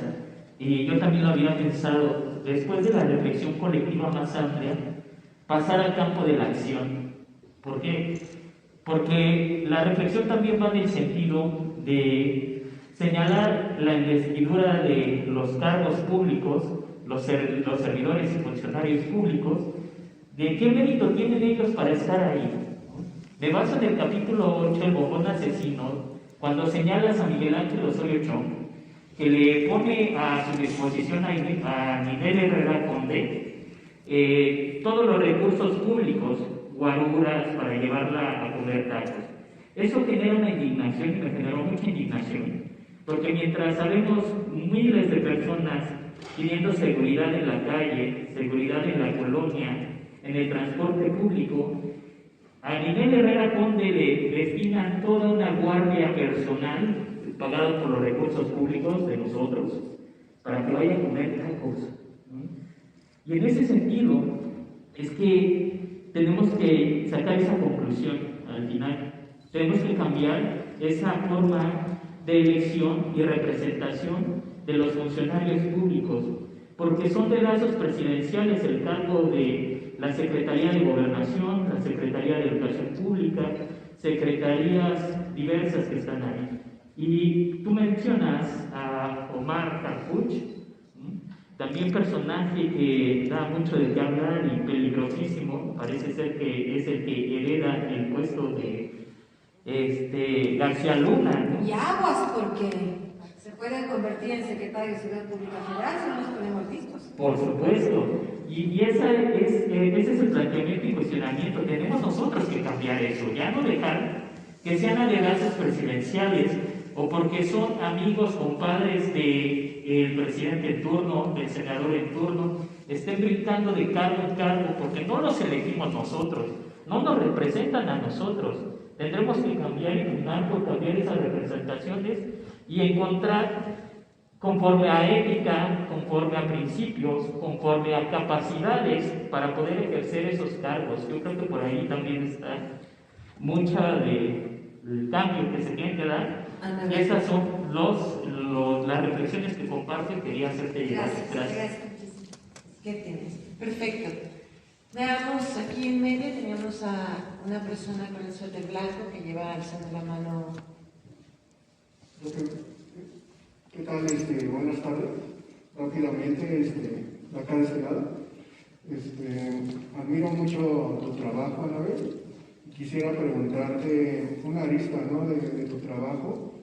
y yo también lo había pensado, después de la reflexión colectiva más amplia, pasar al campo de la acción. ¿Por qué? Porque la reflexión también va en el sentido de señalar la investidura de los cargos públicos, los servidores y funcionarios públicos, de qué mérito tienen ellos para estar ahí. Me baso en el capítulo 8, el bombón asesino, cuando señalas a Miguel Ángel Osorio Chong, que le pone a su disposición a Ninel Herrera Conde todos los recursos públicos, guaruras para llevarla a comer tacos. Eso genera una indignación y me generó mucha indignación, porque mientras sabemos miles de personas pidiendo seguridad en la calle, seguridad en la colonia, en el transporte público, a Ninel Herrera Conde le destinan toda una guardia personal pagada por los recursos públicos de nosotros para que vaya a comer tacos. Y en ese sentido es que tenemos que sacar esa conclusión al final. Tenemos que cambiar esa forma de elección y representación de los funcionarios públicos, porque son de lazos presidenciales el cargo de la Secretaría de Gobernación, la Secretaría de Educación Pública, secretarías diversas que están ahí. Y tú mencionas a Omar Harfuch, también personaje que da mucho de qué hablar y peligrosísimo, parece ser que es el que hereda el puesto de García Luna, ¿no? Y aguas, porque se puede convertir en secretario de Seguridad Pública Federal si no nos ponemos listos. Por supuesto, y ese es el planteamiento y cuestionamiento. Tenemos nosotros que cambiar eso, ya no dejar que sean alegazos presidenciales o porque son amigos, compadres del presidente en turno, del senador en turno, estén brincando de cargo en cargo, porque no los elegimos nosotros, no nos representan a nosotros. Tendremos que cambiar y luchar por cambiar esas representaciones y encontrar, conforme a ética, conforme a principios, conforme a capacidades para poder ejercer esos cargos. Yo creo que por ahí también está mucha del cambio que se tiene que dar. Y esas son las reflexiones que comparto y quería hacerte llegar. Gracias. ¿Qué tienes? Perfecto. Veamos, aquí en medio tenemos a una persona con el suéter blanco que lleva alzando la mano. ¿Qué tal? Buenas tardes. Rápidamente, acá de este lado. Admiro mucho tu trabajo, Anabel. Quisiera preguntarte una arista, ¿no?, de tu trabajo,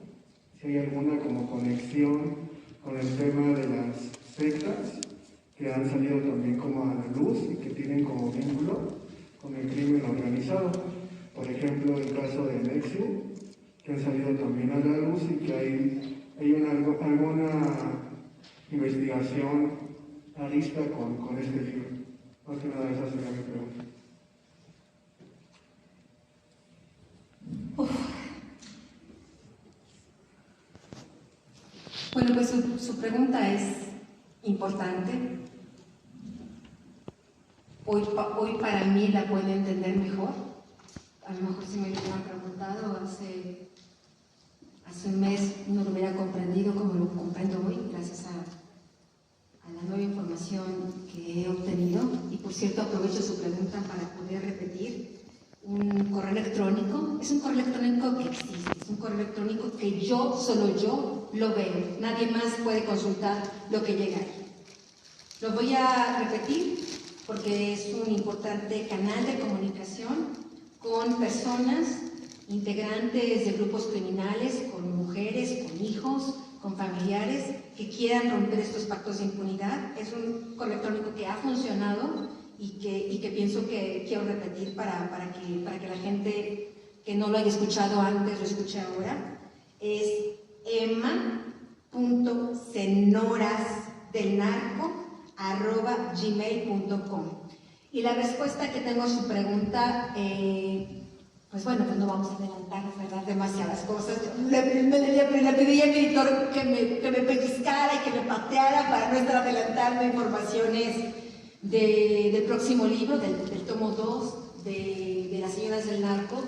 si hay alguna como conexión con el tema de las sectas que han salido también como a la luz y que tienen como vínculo con el crimen organizado. Por ejemplo, el caso de Nexium, que han salido también a la luz y que hay alguna investigación arista con este libro. Más que nada esa sería mi pregunta. Bueno, pues su pregunta es importante. Hoy para mí la puedo entender mejor. A lo mejor si me hubieran preguntado hace un mes no lo hubiera comprendido como lo comprendo hoy, gracias a la nueva información que he obtenido. Y por cierto, aprovecho su pregunta para poder repetir. Un correo electrónico, es un correo electrónico que existe, es un correo electrónico que solo yo lo veo, nadie más puede consultar lo que llega ahí. Lo voy a repetir porque es un importante canal de comunicación con personas, integrantes de grupos criminales, con mujeres, con hijos, con familiares que quieran romper estos pactos de impunidad. Es un correo electrónico que ha funcionado y que pienso que quiero repetir para que la gente que no lo haya escuchado antes lo escuche ahora. Es emma.senorasdelnarco@gmail.com. Y la respuesta que tengo a su pregunta, pues bueno, pues no vamos a adelantar, ¿verdad?, demasiadas cosas. Le pedí a mi editor que me pellizcara y que me pateara para no estar adelantando informaciones del próximo libro, del tomo 2 de Las Señoras del Narco.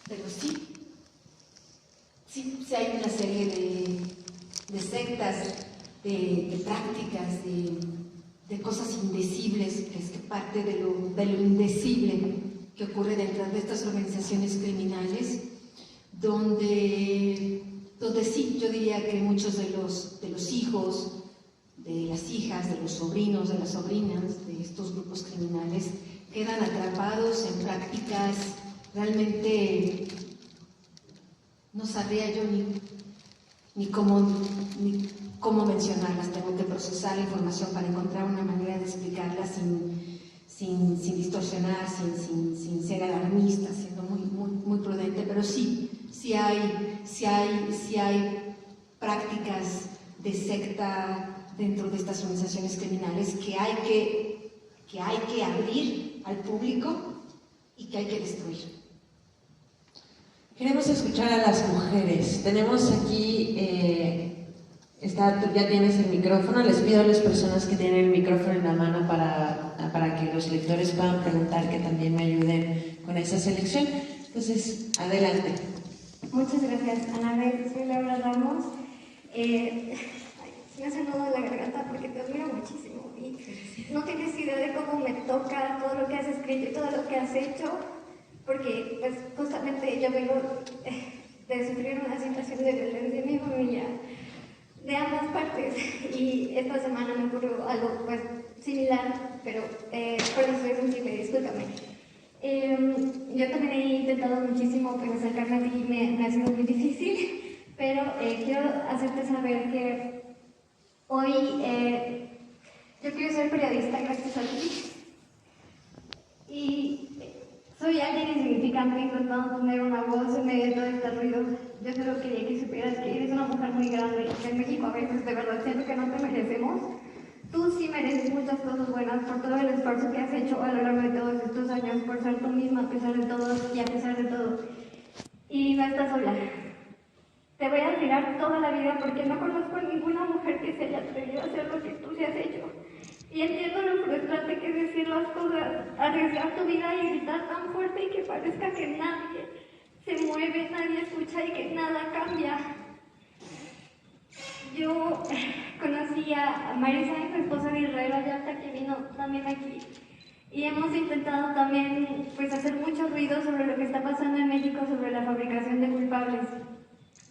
Pero sí hay una serie de sectas, de prácticas, de cosas indecibles, que es parte de lo indecible que ocurre dentro de estas organizaciones criminales, donde sí, yo diría que muchos de los hijos, de las hijas, de los sobrinos, de las sobrinas de estos grupos criminales quedan atrapados en prácticas realmente no sabría yo ni cómo mencionarlas. Tengo que procesar la información para encontrar una manera de explicarla sin distorsionar, sin ser alarmista, siendo muy prudente, pero sí hay prácticas de secta dentro de estas organizaciones criminales que hay que abrir al público y que hay que destruir. Queremos escuchar a las mujeres. Tenemos aquí, ya tienes el micrófono. Les pido a las personas que tienen el micrófono en la mano para que los lectores puedan preguntar, que también me ayuden con esa selección. Entonces, adelante. Muchas gracias, Anabel. Soy Laura Ramos. Me hace nudo en la garganta porque te admiro muchísimo y no tienes idea de cómo me toca todo lo que has escrito y todo lo que has hecho, porque pues justamente yo vengo de sufrir una situación de violencia en mi familia de ambas partes y esta semana me ocurrió algo pues similar, pero por eso soy sensible, discúlpame. Yo también he intentado muchísimo pues acercarme a ti y me ha sido muy difícil, pero quiero hacerte saber que hoy yo quiero ser periodista gracias a ti y soy alguien insignificante intentando tener una voz en medio de todo este ruido. Yo solo quería que supieras que eres una mujer muy grande y que en México a veces de verdad siento que no te merecemos. Tú sí mereces muchas cosas buenas por todo el esfuerzo que has hecho a lo largo de todos estos años, por ser tú misma a pesar de todo y a pesar de todo. Y no estás sola. Te voy a admirar toda la vida porque no conozco a ninguna mujer que se haya atrevido a hacer lo que tú sí has hecho. Y entiendo lo frustrante que es decir las cosas, arriesgar tu vida y gritar tan fuerte y que parezca que nadie se mueve, nadie escucha y que nada cambia. Yo conocí a Marisa, mi esposa de Israel Ayalta, que vino también aquí. Y hemos intentado también pues, hacer mucho ruido sobre lo que está pasando en México, sobre la fabricación de culpables.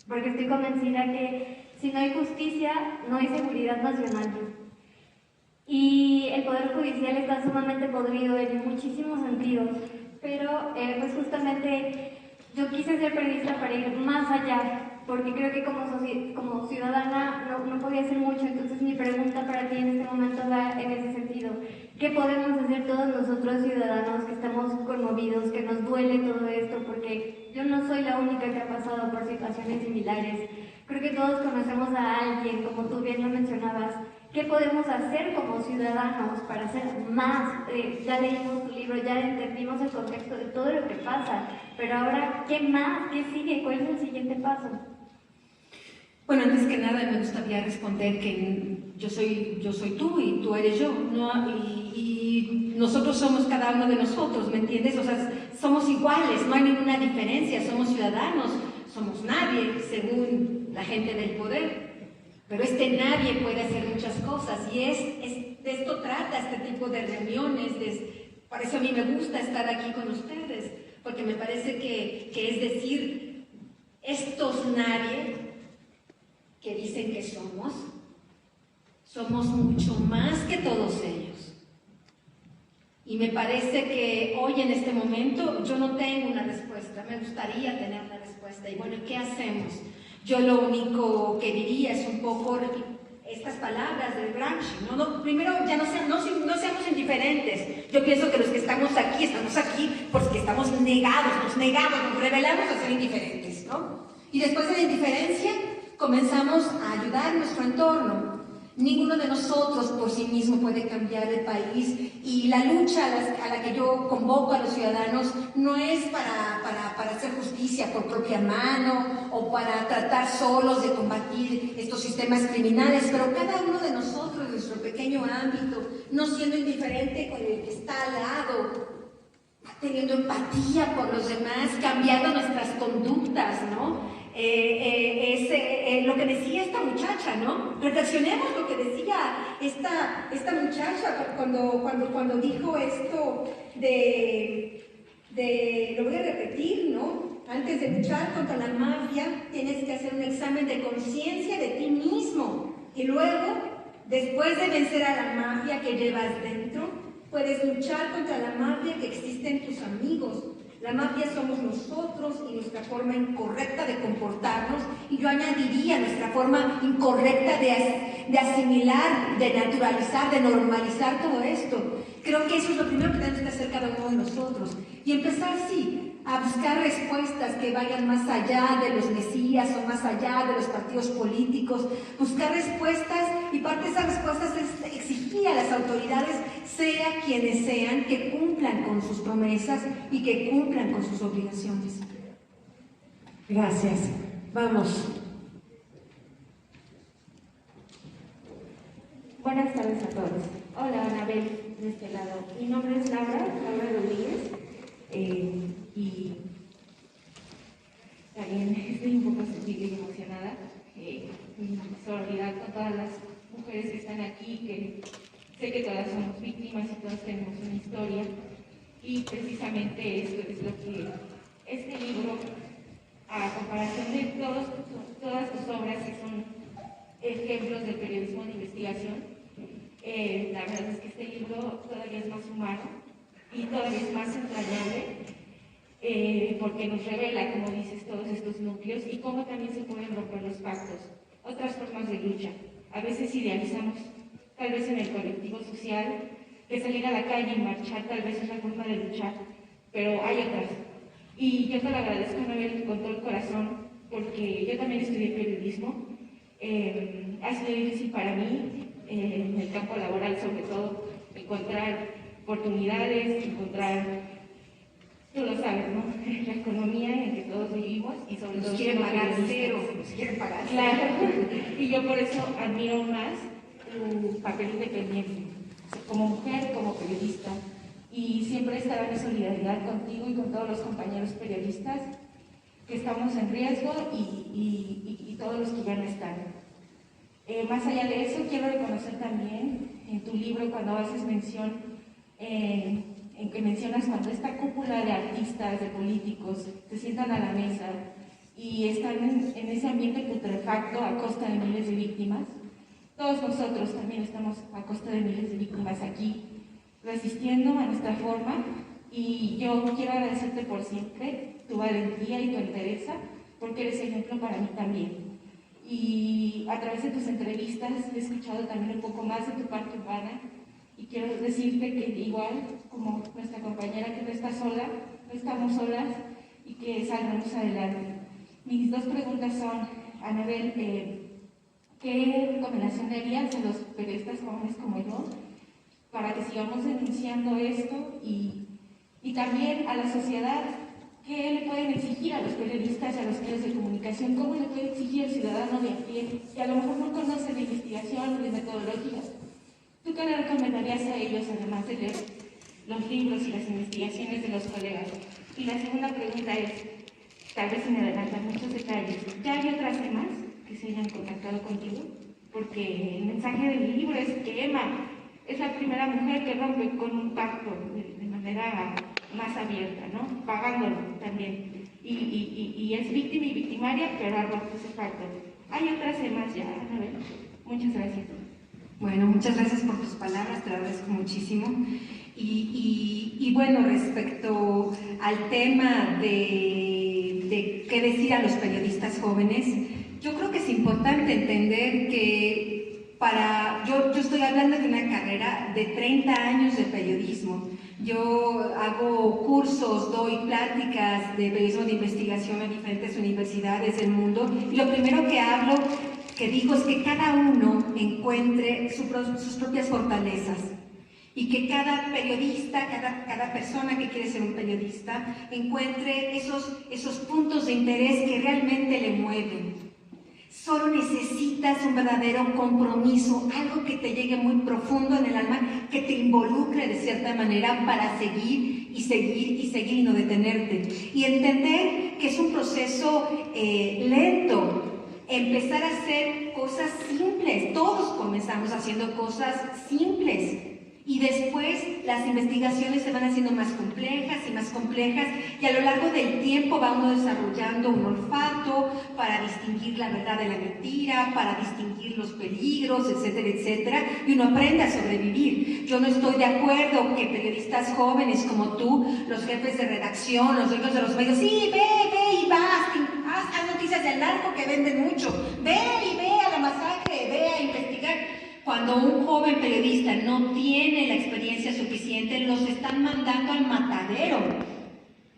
Porque estoy convencida que si no hay justicia, no hay seguridad nacional. Y el Poder Judicial está sumamente podrido en muchísimos sentidos, pero pues justamente yo quise ser periodista para ir más allá, porque creo que como ciudadana no podía hacer mucho. Entonces mi pregunta para ti en este momento va en ese sentido. ¿Qué podemos hacer todos nosotros ciudadanos que estamos conmovidos, que nos duele todo esto? Porque yo no soy la única que ha pasado por situaciones similares. Creo que todos conocemos a alguien, como tú bien lo mencionabas. ¿Qué podemos hacer como ciudadanos para hacer más? Ya leímos tu libro, ya entendimos el contexto de todo lo que pasa, pero ahora, ¿qué más? ¿Qué sigue? ¿Cuál es el siguiente paso? Bueno, antes que nada me gustaría responder que yo soy tú y tú eres yo, ¿no? Y nosotros somos cada uno de nosotros, ¿me entiendes? O sea, somos iguales, no hay ninguna diferencia, somos ciudadanos, somos nadie, según la gente del poder. Pero nadie puede hacer muchas cosas y de esto trata este tipo de reuniones. Por eso a mí me gusta estar aquí con ustedes, porque me parece que es decir, estos nadie que dicen que somos mucho más que todos ellos. Y me parece que hoy en este momento yo no tengo una respuesta, me gustaría tener una respuesta. Y bueno, ¿qué hacemos? Yo lo único que diría es un poco estas palabras del Gramsci, ¿no? Primero, ya no seamos indiferentes. Yo pienso que los que estamos aquí porque estamos negados, nos rebelamos a ser indiferentes, ¿no? Y después de la indiferencia comenzamos a ayudar a nuestro entorno. Ninguno de nosotros por sí mismo puede cambiar el país, y la lucha a la que yo convoco a los ciudadanos no es para hacer justicia por propia mano o para tratar solos de combatir estos sistemas criminales, pero cada uno de nosotros en nuestro pequeño ámbito, no siendo indiferente con el que está al lado, teniendo empatía por los demás, cambiando nuestras conductas, ¿no? Lo que decía esta muchacha, ¿no? Reflexionemos lo que decía esta muchacha cuando dijo esto lo voy a repetir, ¿no? Antes de luchar contra la mafia, tienes que hacer un examen de conciencia de ti mismo. Y luego, después de vencer a la mafia que llevas dentro, puedes luchar contra la mafia que existe en tus amigos. La mafia somos nosotros y nuestra forma incorrecta de comportarnos, y yo añadiría nuestra forma incorrecta de asimilar, de naturalizar, de normalizar todo esto. Creo que eso es lo primero que tenemos que hacer cada uno de nosotros, y empezar, sí, a buscar respuestas que vayan más allá de los mesías o más allá de los partidos políticos, buscar respuestas, y parte de esas respuestas es exigir a las autoridades, sea quienes sean, que cumplan con sus promesas y que cumplan con sus obligaciones. Gracias. Vamos. Buenas tardes a todos. Hola, Anabel, de este lado. Mi nombre es Laura Rodríguez, y también estoy un poco sensible y emocionada. Mi solidaridad con todas las mujeres que están aquí, que sé que todas somos víctimas y todas tenemos una historia, y precisamente esto es lo que este libro, a comparación de todas tus obras que son ejemplos del periodismo de investigación, la verdad es que este libro todavía es más humano y todavía es más entrañable, porque nos revela, como dices, todos estos núcleos y cómo también se pueden romper los pactos, otras formas de lucha. A veces idealizamos, tal vez en el colectivo social, que salir a la calle y marchar tal vez es una forma de luchar, pero hay otras. Y yo te lo agradezco, Anabel, con todo el corazón, porque yo también estudié periodismo. Ha sido difícil para mí, en el campo laboral sobre todo, encontrar oportunidades, tú lo sabes, ¿no? La economía en que todos vivimos, y sobre todo... Nos quieren pagar cero, Claro, y yo por eso admiro más tu papel independiente, como mujer, como periodista, y siempre estaré en solidaridad contigo y con todos los compañeros periodistas que estamos en riesgo y todos los que ya no están. Más allá de eso, quiero reconocer también en tu libro, cuando haces mención, en que mencionas cuando esta cúpula de artistas, de políticos, se sientan a la mesa y están en ese ambiente putrefacto a costa de miles de víctimas, todos nosotros también estamos a costa de miles de víctimas aquí, resistiendo a nuestra forma, y yo quiero agradecerte por siempre tu valentía y tu entereza, porque eres ejemplo para mí también. Y a través de tus entrevistas he escuchado también un poco más de tu parte humana, y quiero decirte que igual como nuestra compañera, que no está sola, no estamos solas, y que saldremos adelante. Mis dos preguntas son, Anabel, ¿qué recomendación darías a los periodistas jóvenes como yo para que sigamos denunciando esto? Y también a la sociedad, ¿qué le pueden exigir a los periodistas y a los medios de comunicación? ¿Cómo le puede exigir al ciudadano de a pie, que a lo mejor no conoce de investigación, de metodologías? ¿Tú qué le recomendarías a ellos, además de leer los libros y las investigaciones de los colegas? Y la segunda pregunta es, tal vez se me adelantan muchos detalles, ¿ya hay otras temas que se hayan contactado contigo? Porque el mensaje del libro es que Emma es la primera mujer que rompe con un pacto de manera más abierta, ¿no? Pagándolo también. Y es víctima y victimaria, pero ha roto ese pacto. Hay otras temas ya, Anabel. Muchas gracias. Bueno, muchas gracias por tus palabras, te lo agradezco muchísimo. Y bueno, respecto al tema de qué decir a los periodistas jóvenes, yo creo que es importante entender que yo estoy hablando de una carrera de 30 años de periodismo. Yo hago cursos, doy pláticas de periodismo de investigación en diferentes universidades del mundo, y lo primero que digo es que cada uno encuentre sus propias fortalezas, y que cada periodista, cada persona que quiere ser un periodista, encuentre esos puntos de interés que realmente le mueven. Solo necesitas un verdadero compromiso, algo que te llegue muy profundo en el alma, que te involucre de cierta manera para seguir y seguir y seguir y no detenerte. Y entender que es un proceso lento. Empezar a hacer cosas simples. Todos comenzamos haciendo cosas simples. Y después las investigaciones se van haciendo más complejas y más complejas, y a lo largo del tiempo va uno desarrollando un olfato para distinguir la verdad de la mentira, para distinguir los peligros, etcétera, etcétera, y uno aprende a sobrevivir. Yo no estoy de acuerdo que periodistas jóvenes como tú, los jefes de redacción, los dueños de los medios, sí, ve y vas, haz noticias del narco que venden mucho, ve a la masacre, ve a investigar. Cuando un joven periodista no tiene la experiencia suficiente, los están mandando al matadero.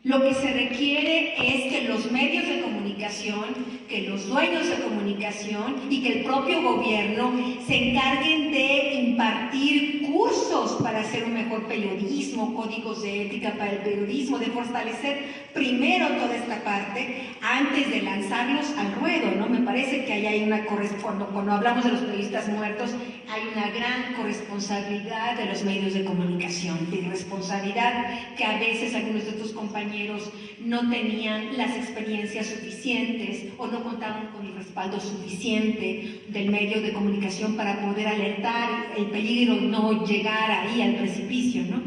Lo que se requiere es que los medios de comunicación, que los dueños de comunicación y que el propio gobierno se encarguen de impartir cursos para hacer un mejor periodismo, códigos de ética para el periodismo, de fortalecer primero toda esta parte antes de lanzarlos al ruedo, ¿no? Me parece que ahí hay una cuando hablamos de los periodistas muertos, hay una gran corresponsabilidad de los medios de comunicación, de irresponsabilidad que a veces algunos de tus compañeros no tenían las experiencias suficientes o no contaban con el respaldo suficiente del medio de comunicación para poder alertar el peligro, no llegar ahí al precipicio, ¿no?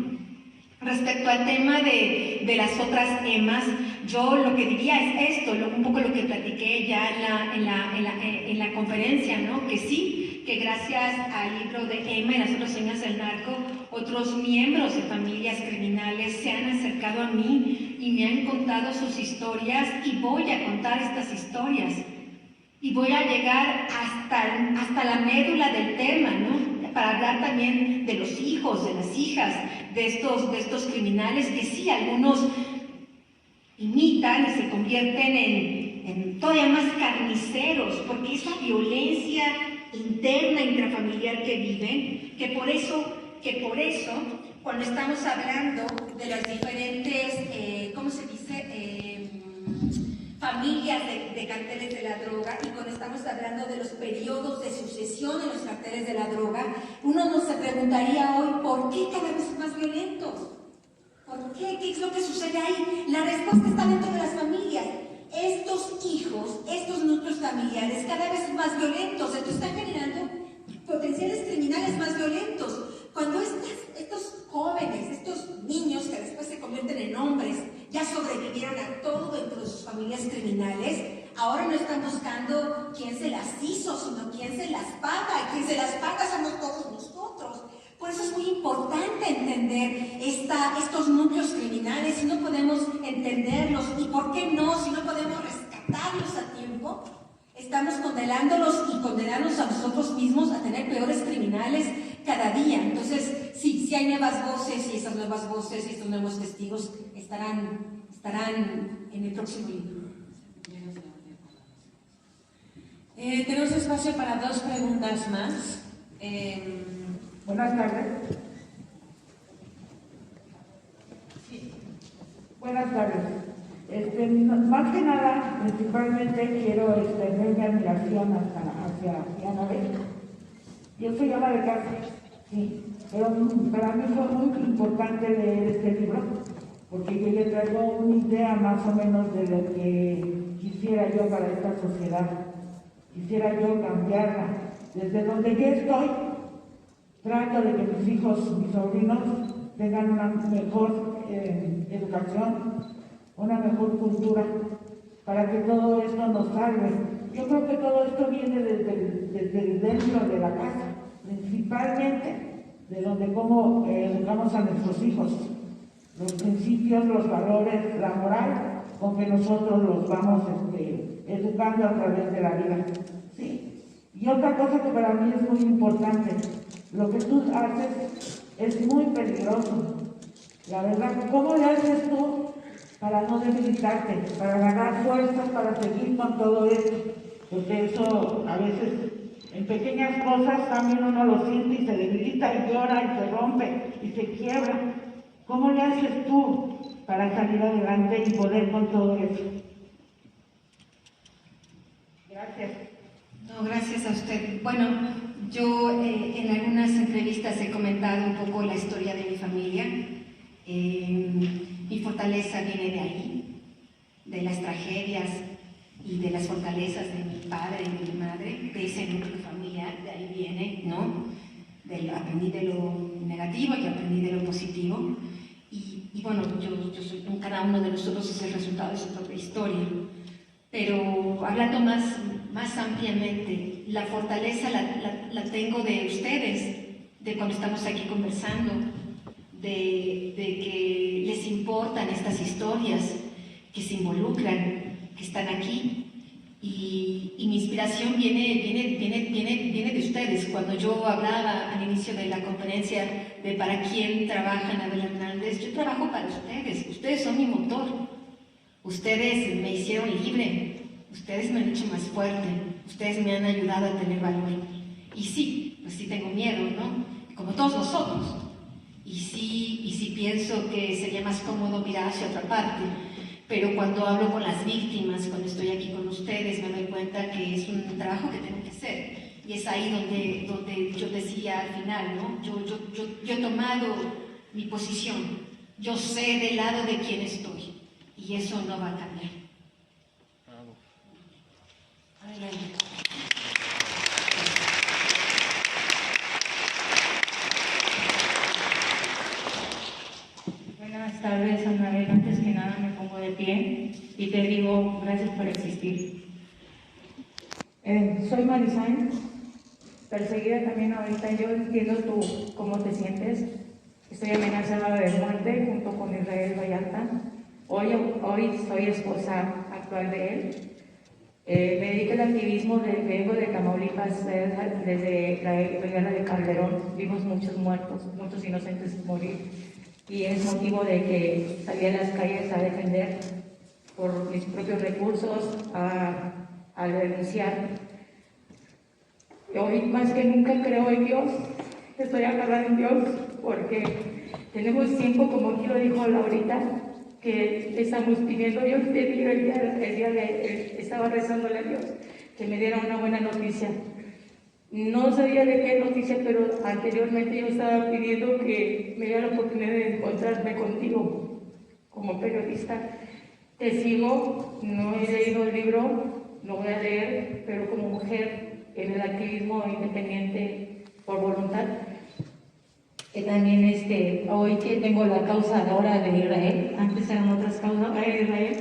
Respecto al tema de las otras EMAs, yo lo que diría es esto, un poco lo que platiqué ya en la conferencia, ¿no? Que sí, que gracias al libro de Emma y las otras señas del narco, otros miembros de familias criminales se han acercado a mí y me han contado sus historias, y voy a contar estas historias. Y voy a llegar hasta la médula del tema, ¿no? Para hablar también de los hijos, de las hijas, de estos criminales que sí, algunos imitan y se convierten en todavía más carniceros, porque esa violencia interna, intrafamiliar que viven, que por eso, cuando estamos hablando de las diferentes, ¿cómo se dice?, familias de carteles de la droga, y cuando estamos hablando de los periodos de sucesión en los carteles de la droga, uno no se preguntaría hoy ¿por qué cada vez son más violentos? ¿Por qué? ¿Qué es lo que sucede ahí? La respuesta está dentro de las familias. Estos hijos, estos núcleos familiares cada vez son más violentos, entonces están generando potenciales criminales más violentos. Cuando estos jóvenes, estos niños que después se convierten en hombres, ya sobrevivieron a todo dentro de sus familias criminales, Ahora no están buscando quién se las hizo, sino quién se las paga, y quien se las paga somos todos nosotros. Por eso es muy importante entender estos núcleos criminales. Si no podemos entenderlos, y por qué no, si no podemos rescatarlos a tiempo, estamos condenándolos y condenándonos a nosotros mismos a tener peores criminales cada día. Entonces, sí hay nuevas voces, y esas nuevas voces y estos nuevos testigos estarán en el próximo libro. Tenemos espacio para 2 preguntas más. Buenas tardes. Sí. Buenas tardes. Más que nada, principalmente quiero extender mi admiración hacia Anabel. Yo soy ama de casa, sí, pero para mí fue muy importante leer este libro, porque yo le traigo una idea más o menos de lo que quisiera yo para esta sociedad. Quisiera yo cambiarla. Desde donde yo estoy, trato de que mis hijos, mis sobrinos, tengan una mejor educación, una mejor cultura, para que todo esto nos salve. Yo creo que todo esto viene desde dentro de la casa, principalmente de donde cómo educamos a nuestros hijos, los principios, los valores, la moral, con que nosotros los vamos educando a través de la vida. ¿Sí? Y otra cosa que para mí es muy importante, lo que tú haces es muy peligroso. La verdad, ¿cómo le haces tú para no debilitarte, para ganar fuerzas, para seguir con todo esto? Porque eso a veces, en pequeñas cosas, también uno lo siente y se debilita y llora y se rompe y se quiebra. ¿Cómo le haces tú para salir adelante y poder con todo eso? Gracias. No, gracias a usted. Bueno, yo en algunas entrevistas he comentado un poco la historia de mi familia. Mi fortaleza viene de ahí, de las tragedias y de las fortalezas de mi padre y de mi madre, de ese núcleo familiar, de ahí viene, ¿no? Aprendí de lo negativo y aprendí de lo positivo. Y bueno, yo soy, cada uno de nosotros es el resultado de su propia historia. Pero hablando más ampliamente, la fortaleza la tengo de ustedes, de cuando estamos aquí conversando, de que les importan estas historias, que se involucran, que están aquí. Y mi inspiración viene de ustedes. Cuando yo hablaba al inicio de la conferencia de para quién trabaja Anabel Hernández, yo trabajo para ustedes. Ustedes son mi motor. Ustedes me hicieron libre. Ustedes me han hecho más fuerte. Ustedes me han ayudado a tener valor. Y sí, pues sí tengo miedo, ¿no? Como todos nosotros. Y sí pienso que sería más cómodo mirar hacia otra parte. Pero cuando hablo con las víctimas, cuando estoy aquí con ustedes, me doy cuenta que es un trabajo que tengo que hacer. Y es ahí donde yo decía al final, ¿no? Yo he tomado mi posición. Yo sé del lado de quién estoy. Y eso no va a cambiar. Adelante. Buenas tardes, Anabel. Antes que nada me pongo de pie y te digo gracias por existir. Soy Marisain, perseguida también ahorita. Yo entiendo cómo te sientes. Estoy amenazada de muerte junto con Israel Vallarta. Hoy soy esposa actual de él. Me dedico al activismo, vengo de Tamaulipas desde la guerra de Calderón. Vimos muchos muertos, muchos inocentes morir. Y es motivo de que salí a las calles a defender por mis propios recursos, a denunciar. Hoy más que nunca creo en Dios, estoy agarrada en Dios, porque tenemos tiempo, como aquí lo dijo Laurita, que estamos pidiendo. Yo pedí el día estaba rezándole a Dios que me diera una buena noticia. No sabía de qué noticia, pero anteriormente yo estaba pidiendo que me diera la oportunidad de encontrarme contigo como periodista. Te sigo, no he leído el libro, lo voy a leer, pero como mujer en el activismo independiente por voluntad. También hoy que tengo la causa ahora de Israel, antes eran otras causas, ahora de Israel,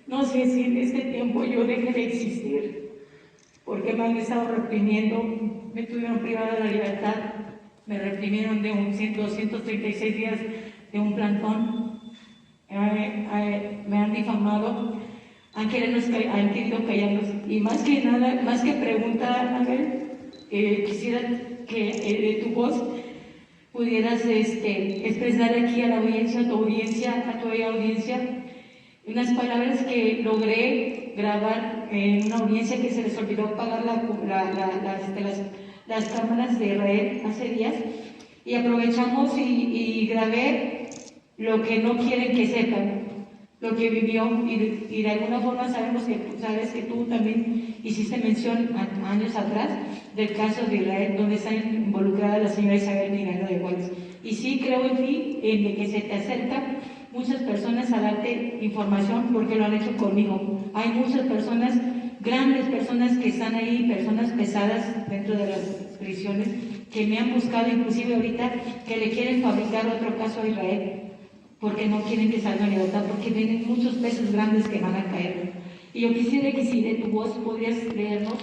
No sé si en este tiempo yo dejé de existir, porque me han estado reprimiendo, me tuvieron privada de la libertad, me reprimieron de 236 días de un plantón, me han difamado, han querido callarnos, y más que nada, más que preguntar, Abel, quisiera que de tu voz pudieras expresar aquí a la audiencia, a tu audiencia, unas palabras que logré grabar en una audiencia que se les olvidó apagar las cámaras de Israel hace días, y aprovechamos y grabé lo que no quieren que sepan, lo que vivió, y de alguna forma sabemos que sabes que tú también hiciste mención años atrás del caso de Israel, donde está involucrada la señora Isabel Miranda de Juárez. Y sí creo en ti, en que se te acercan muchas personas a darte información, porque lo han hecho conmigo. Hay muchas personas, grandes personas que están ahí, personas pesadas dentro de las prisiones, que me han buscado, inclusive ahorita, que le quieren fabricar otro caso a Israel, porque no quieren que salga en libertad, porque vienen muchos pesos grandes que van a caer. Y yo quisiera que si de tu voz podrías leernos,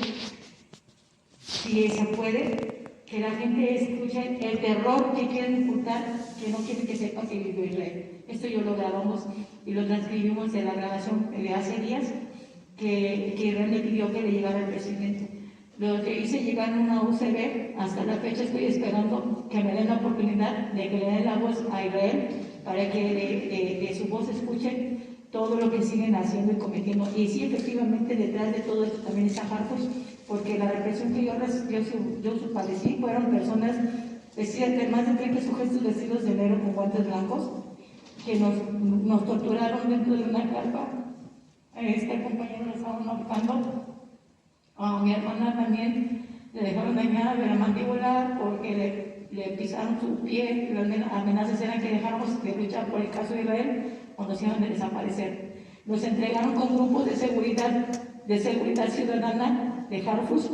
si se puede, que la gente escuche el terror que quieren ocultar, que no quieren que sepa que vivió Israel. Esto yo lo grabamos y lo transcribimos de la grabación de hace días, que Israel le pidió que le llegara al presidente. Lo que hice llegar en una USB, hasta la fecha estoy esperando que me den la oportunidad de que le den la voz a Israel, para que de su voz escuchen todo lo que siguen haciendo y cometiendo. Y sí, efectivamente, detrás de todo esto también está Harfus, porque la represión que yo padecí fueron personas, de más de 30 sujetos vestidos de negro con guantes blancos, que nos torturaron dentro de una carpa. Este compañero lo estaban ahorcando. A mi hermana también le dejaron dañada de la mandíbula porque le pisaron su pie. Las amenazas eran que dejáramos de luchar por el caso de Israel o nos iban a desaparecer. Nos entregaron con grupos de seguridad ciudadana de Harfus.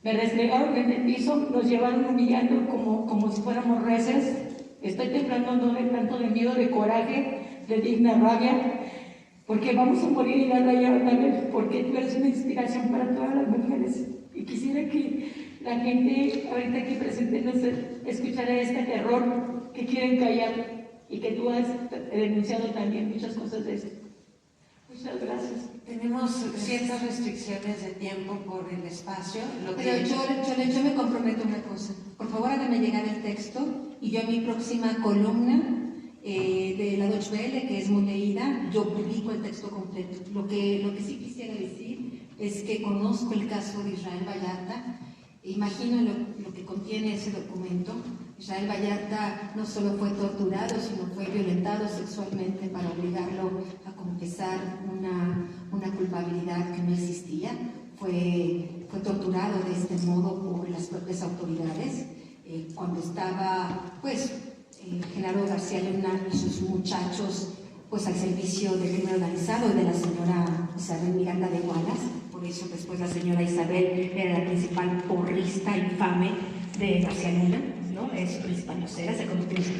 Me restregaron en el piso, nos llevaron humillando como si fuéramos reses. Estoy temblando no de tanto de miedo, de coraje, de digna rabia, porque vamos a morir y la raya otra vez, porque tú eres una inspiración para todas las mujeres. Y quisiera que la gente ahorita aquí presente nos escuchara este terror que quieren callar, y que tú has denunciado también muchas cosas de esto. Muchas gracias. Tenemos ciertas restricciones de tiempo por el espacio. Pero yo me comprometo a una cosa. Por favor, háganme llegar el texto, y yo en mi próxima columna de la Deutsche Welle, que es muy leída, yo publico el texto completo. Lo que sí quisiera decir es que conozco el caso de Israel Vallarta, imagino lo que contiene ese documento. Israel Vallarta no solo fue torturado, sino fue violentado sexualmente para obligarlo a confesar una culpabilidad que no existía. Fue torturado de este modo por las propias autoridades. Cuando estaba, Genaro García Luna y sus muchachos, al servicio del crimen organizado y de la señora Isabel Miranda de Gualas. Por eso después la señora Isabel era la principal porrista infame de García Luna, ¿no? Es su principal vocera, se convirtió en su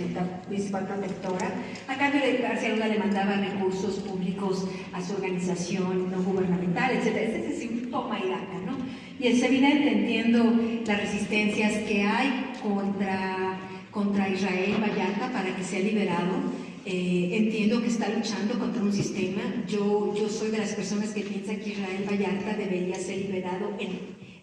principal protectora. A cambio de García Luna le mandaba recursos públicos a su organización no gubernamental, etc. Es decir, un toma y daca, ¿no? Y es evidente, entiendo las resistencias que hay contra Israel Vallarta para que sea liberado. Entiendo que está luchando contra un sistema. Yo soy de las personas que piensan que Israel Vallarta debería ser liberado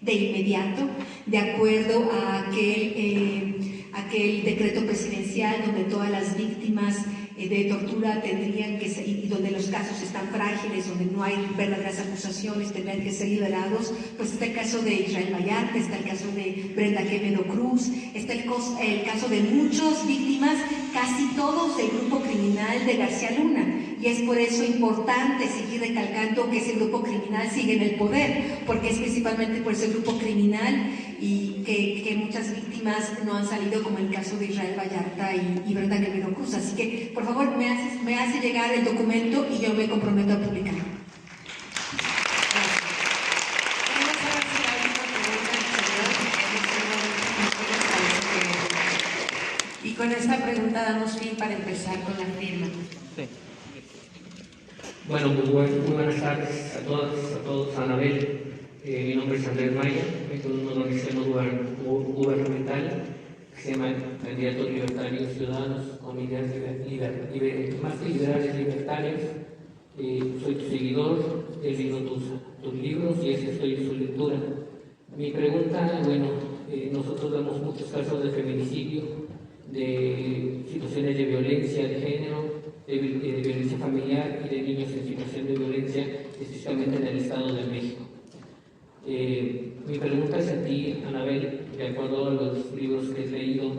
de inmediato, de acuerdo a aquel decreto presidencial donde todas las víctimas de tortura tendrían que ser, y donde los casos están frágiles, donde no hay verdaderas acusaciones, tendrían que ser liberados. Pues está el caso de Israel Vallarta, está el caso de Brenda Quevedo Cruz, está el caso de muchas víctimas, casi todos del grupo criminal de García Luna. Y es por eso importante seguir recalcando que ese grupo criminal sigue en el poder, porque es principalmente por ese grupo criminal y que muchas víctimas no han salido, como el caso de Israel Vallarta y Brenda Quevedo Cruz. Así que, por favor, me hace llegar el documento y yo me comprometo a publicarlo. Y con esta pregunta damos fin para empezar con la firma. Sí. Bueno, muy buenas tardes a todas, a todos, a Anabel. Mi nombre es Andrés Maya, vengo de una organización gubernamental que se llama Candidatos Libertarios Ciudadanos con ideas más que liberales, libertarias. Soy tu seguidor, he leído tus libros y estoy en su lectura. Mi pregunta, bueno, nosotros vemos muchos casos de feminicidio, de situaciones de violencia de género, de violencia familiar y de niños en situación de violencia, específicamente en el Estado de México. Mi pregunta es a ti, Anabel, de acuerdo a los libros que has leído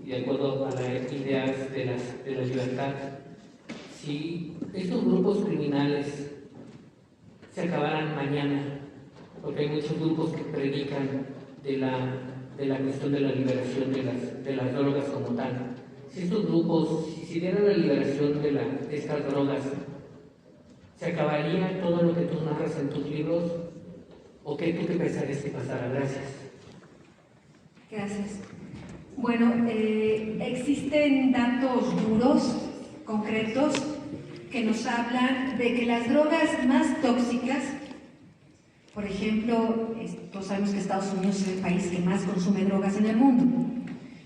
y de acuerdo a las ideas de la libertad, si estos grupos criminales se acabaran mañana, porque hay muchos grupos que predican de la cuestión de la liberación de las drogas como tal. Si estos grupos, si dieran la liberación de estas drogas, ¿se acabaría todo lo que tú narras en tus libros? ¿O qué tú te pensarías que pasara? Gracias. Gracias. Bueno, existen datos duros, concretos, que nos hablan de que las drogas más tóxicas, por ejemplo, todos sabemos que Estados Unidos es el país que más consume drogas en el mundo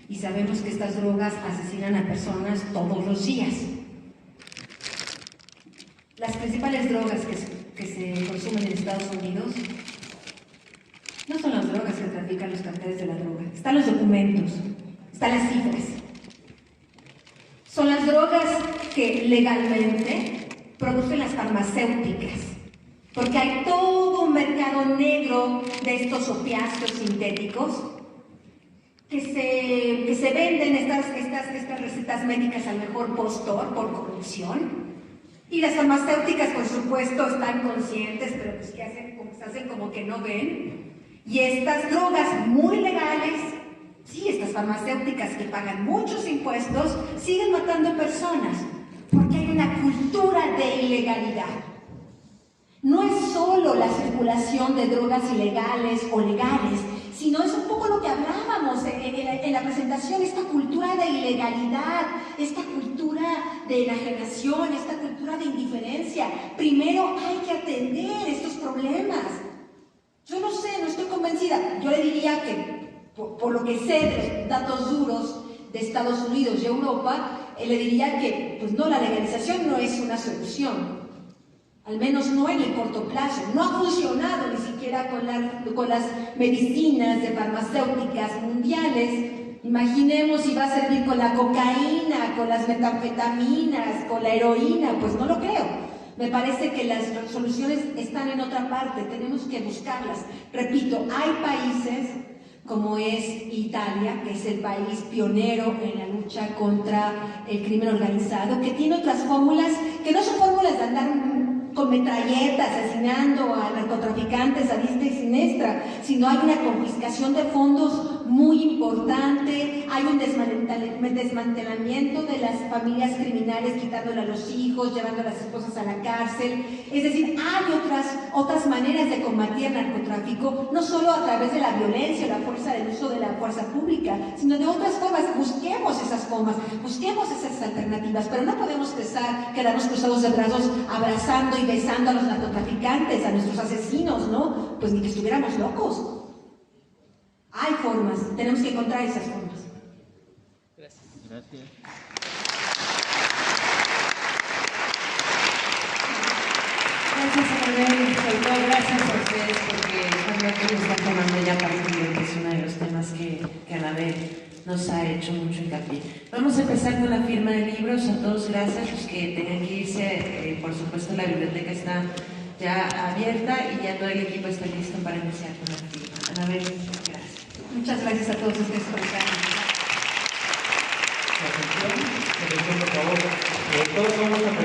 y sabemos que estas drogas asesinan a personas todos los días. Las principales drogas que se consumen en Estados Unidos no son las drogas que trafican los carteles de la droga, están los documentos, están las cifras. Son las drogas que legalmente producen las farmacéuticas, porque hay todo un mercado negro de estos opiáceos sintéticos que se venden estas recetas médicas al mejor postor por corrupción. Y las farmacéuticas, por supuesto, están conscientes, pero pues que hacen como que no ven. Y estas drogas muy legales, sí, estas farmacéuticas que pagan muchos impuestos, siguen matando personas, porque hay una cultura de ilegalidad. No es solo la circulación de drogas ilegales o legales, sino es un poco lo que hablábamos en la presentación, esta cultura de ilegalidad, esta cultura de enajenación, esta cultura de indiferencia. Primero hay que atender estos problemas. Yo no sé, no estoy convencida. Yo le diría que, por lo que sé de los datos duros de Estados Unidos y Europa, le diría que, pues no, la legalización no es una solución. Al menos no en el corto plazo. No ha funcionado ni siquiera con las medicinas de farmacéuticas mundiales. Imaginemos si va a servir con la cocaína, con las metanfetaminas, con la heroína. Pues no lo creo. Me parece que las soluciones están en otra parte, tenemos que buscarlas. Repito, hay países como es Italia, que es el país pionero en la lucha contra el crimen organizado, que tiene otras fórmulas que no son fórmulas de andar con metralletas asesinando a narcotraficantes a diestra y siniestra, sino hay una confiscación de fondos muy importante, hay un desmantelamiento de las familias criminales, quitándole a los hijos, llevando a las esposas a la cárcel. Es decir, hay otras maneras de combatir el narcotráfico, no solo a través de la violencia o la fuerza del uso de la fuerza pública, sino de otras formas. Busquemos esas formas, busquemos esas alternativas, pero no podemos quedarnos cruzados de brazos abrazando y besando a los narcotraficantes, a nuestros asesinos, ¿no? Pues ni que estuviéramos locos. Hay formas, tenemos que encontrar esas formas. Gracias. Gracias, Anabel, sobre todo gracias a ustedes porque creo que nos están tomando ya partido, que es uno de los temas que Anabel nos ha hecho mucho hincapié. Vamos a empezar con la firma de libros. A todos gracias, los que tengan que irse, por supuesto la biblioteca está ya abierta y ya todo el equipo está listo para iniciar con la firma. Anabel, gracias. Muchas gracias a todos ustedes por estar aquí. Atención, por favor. Todos vamos a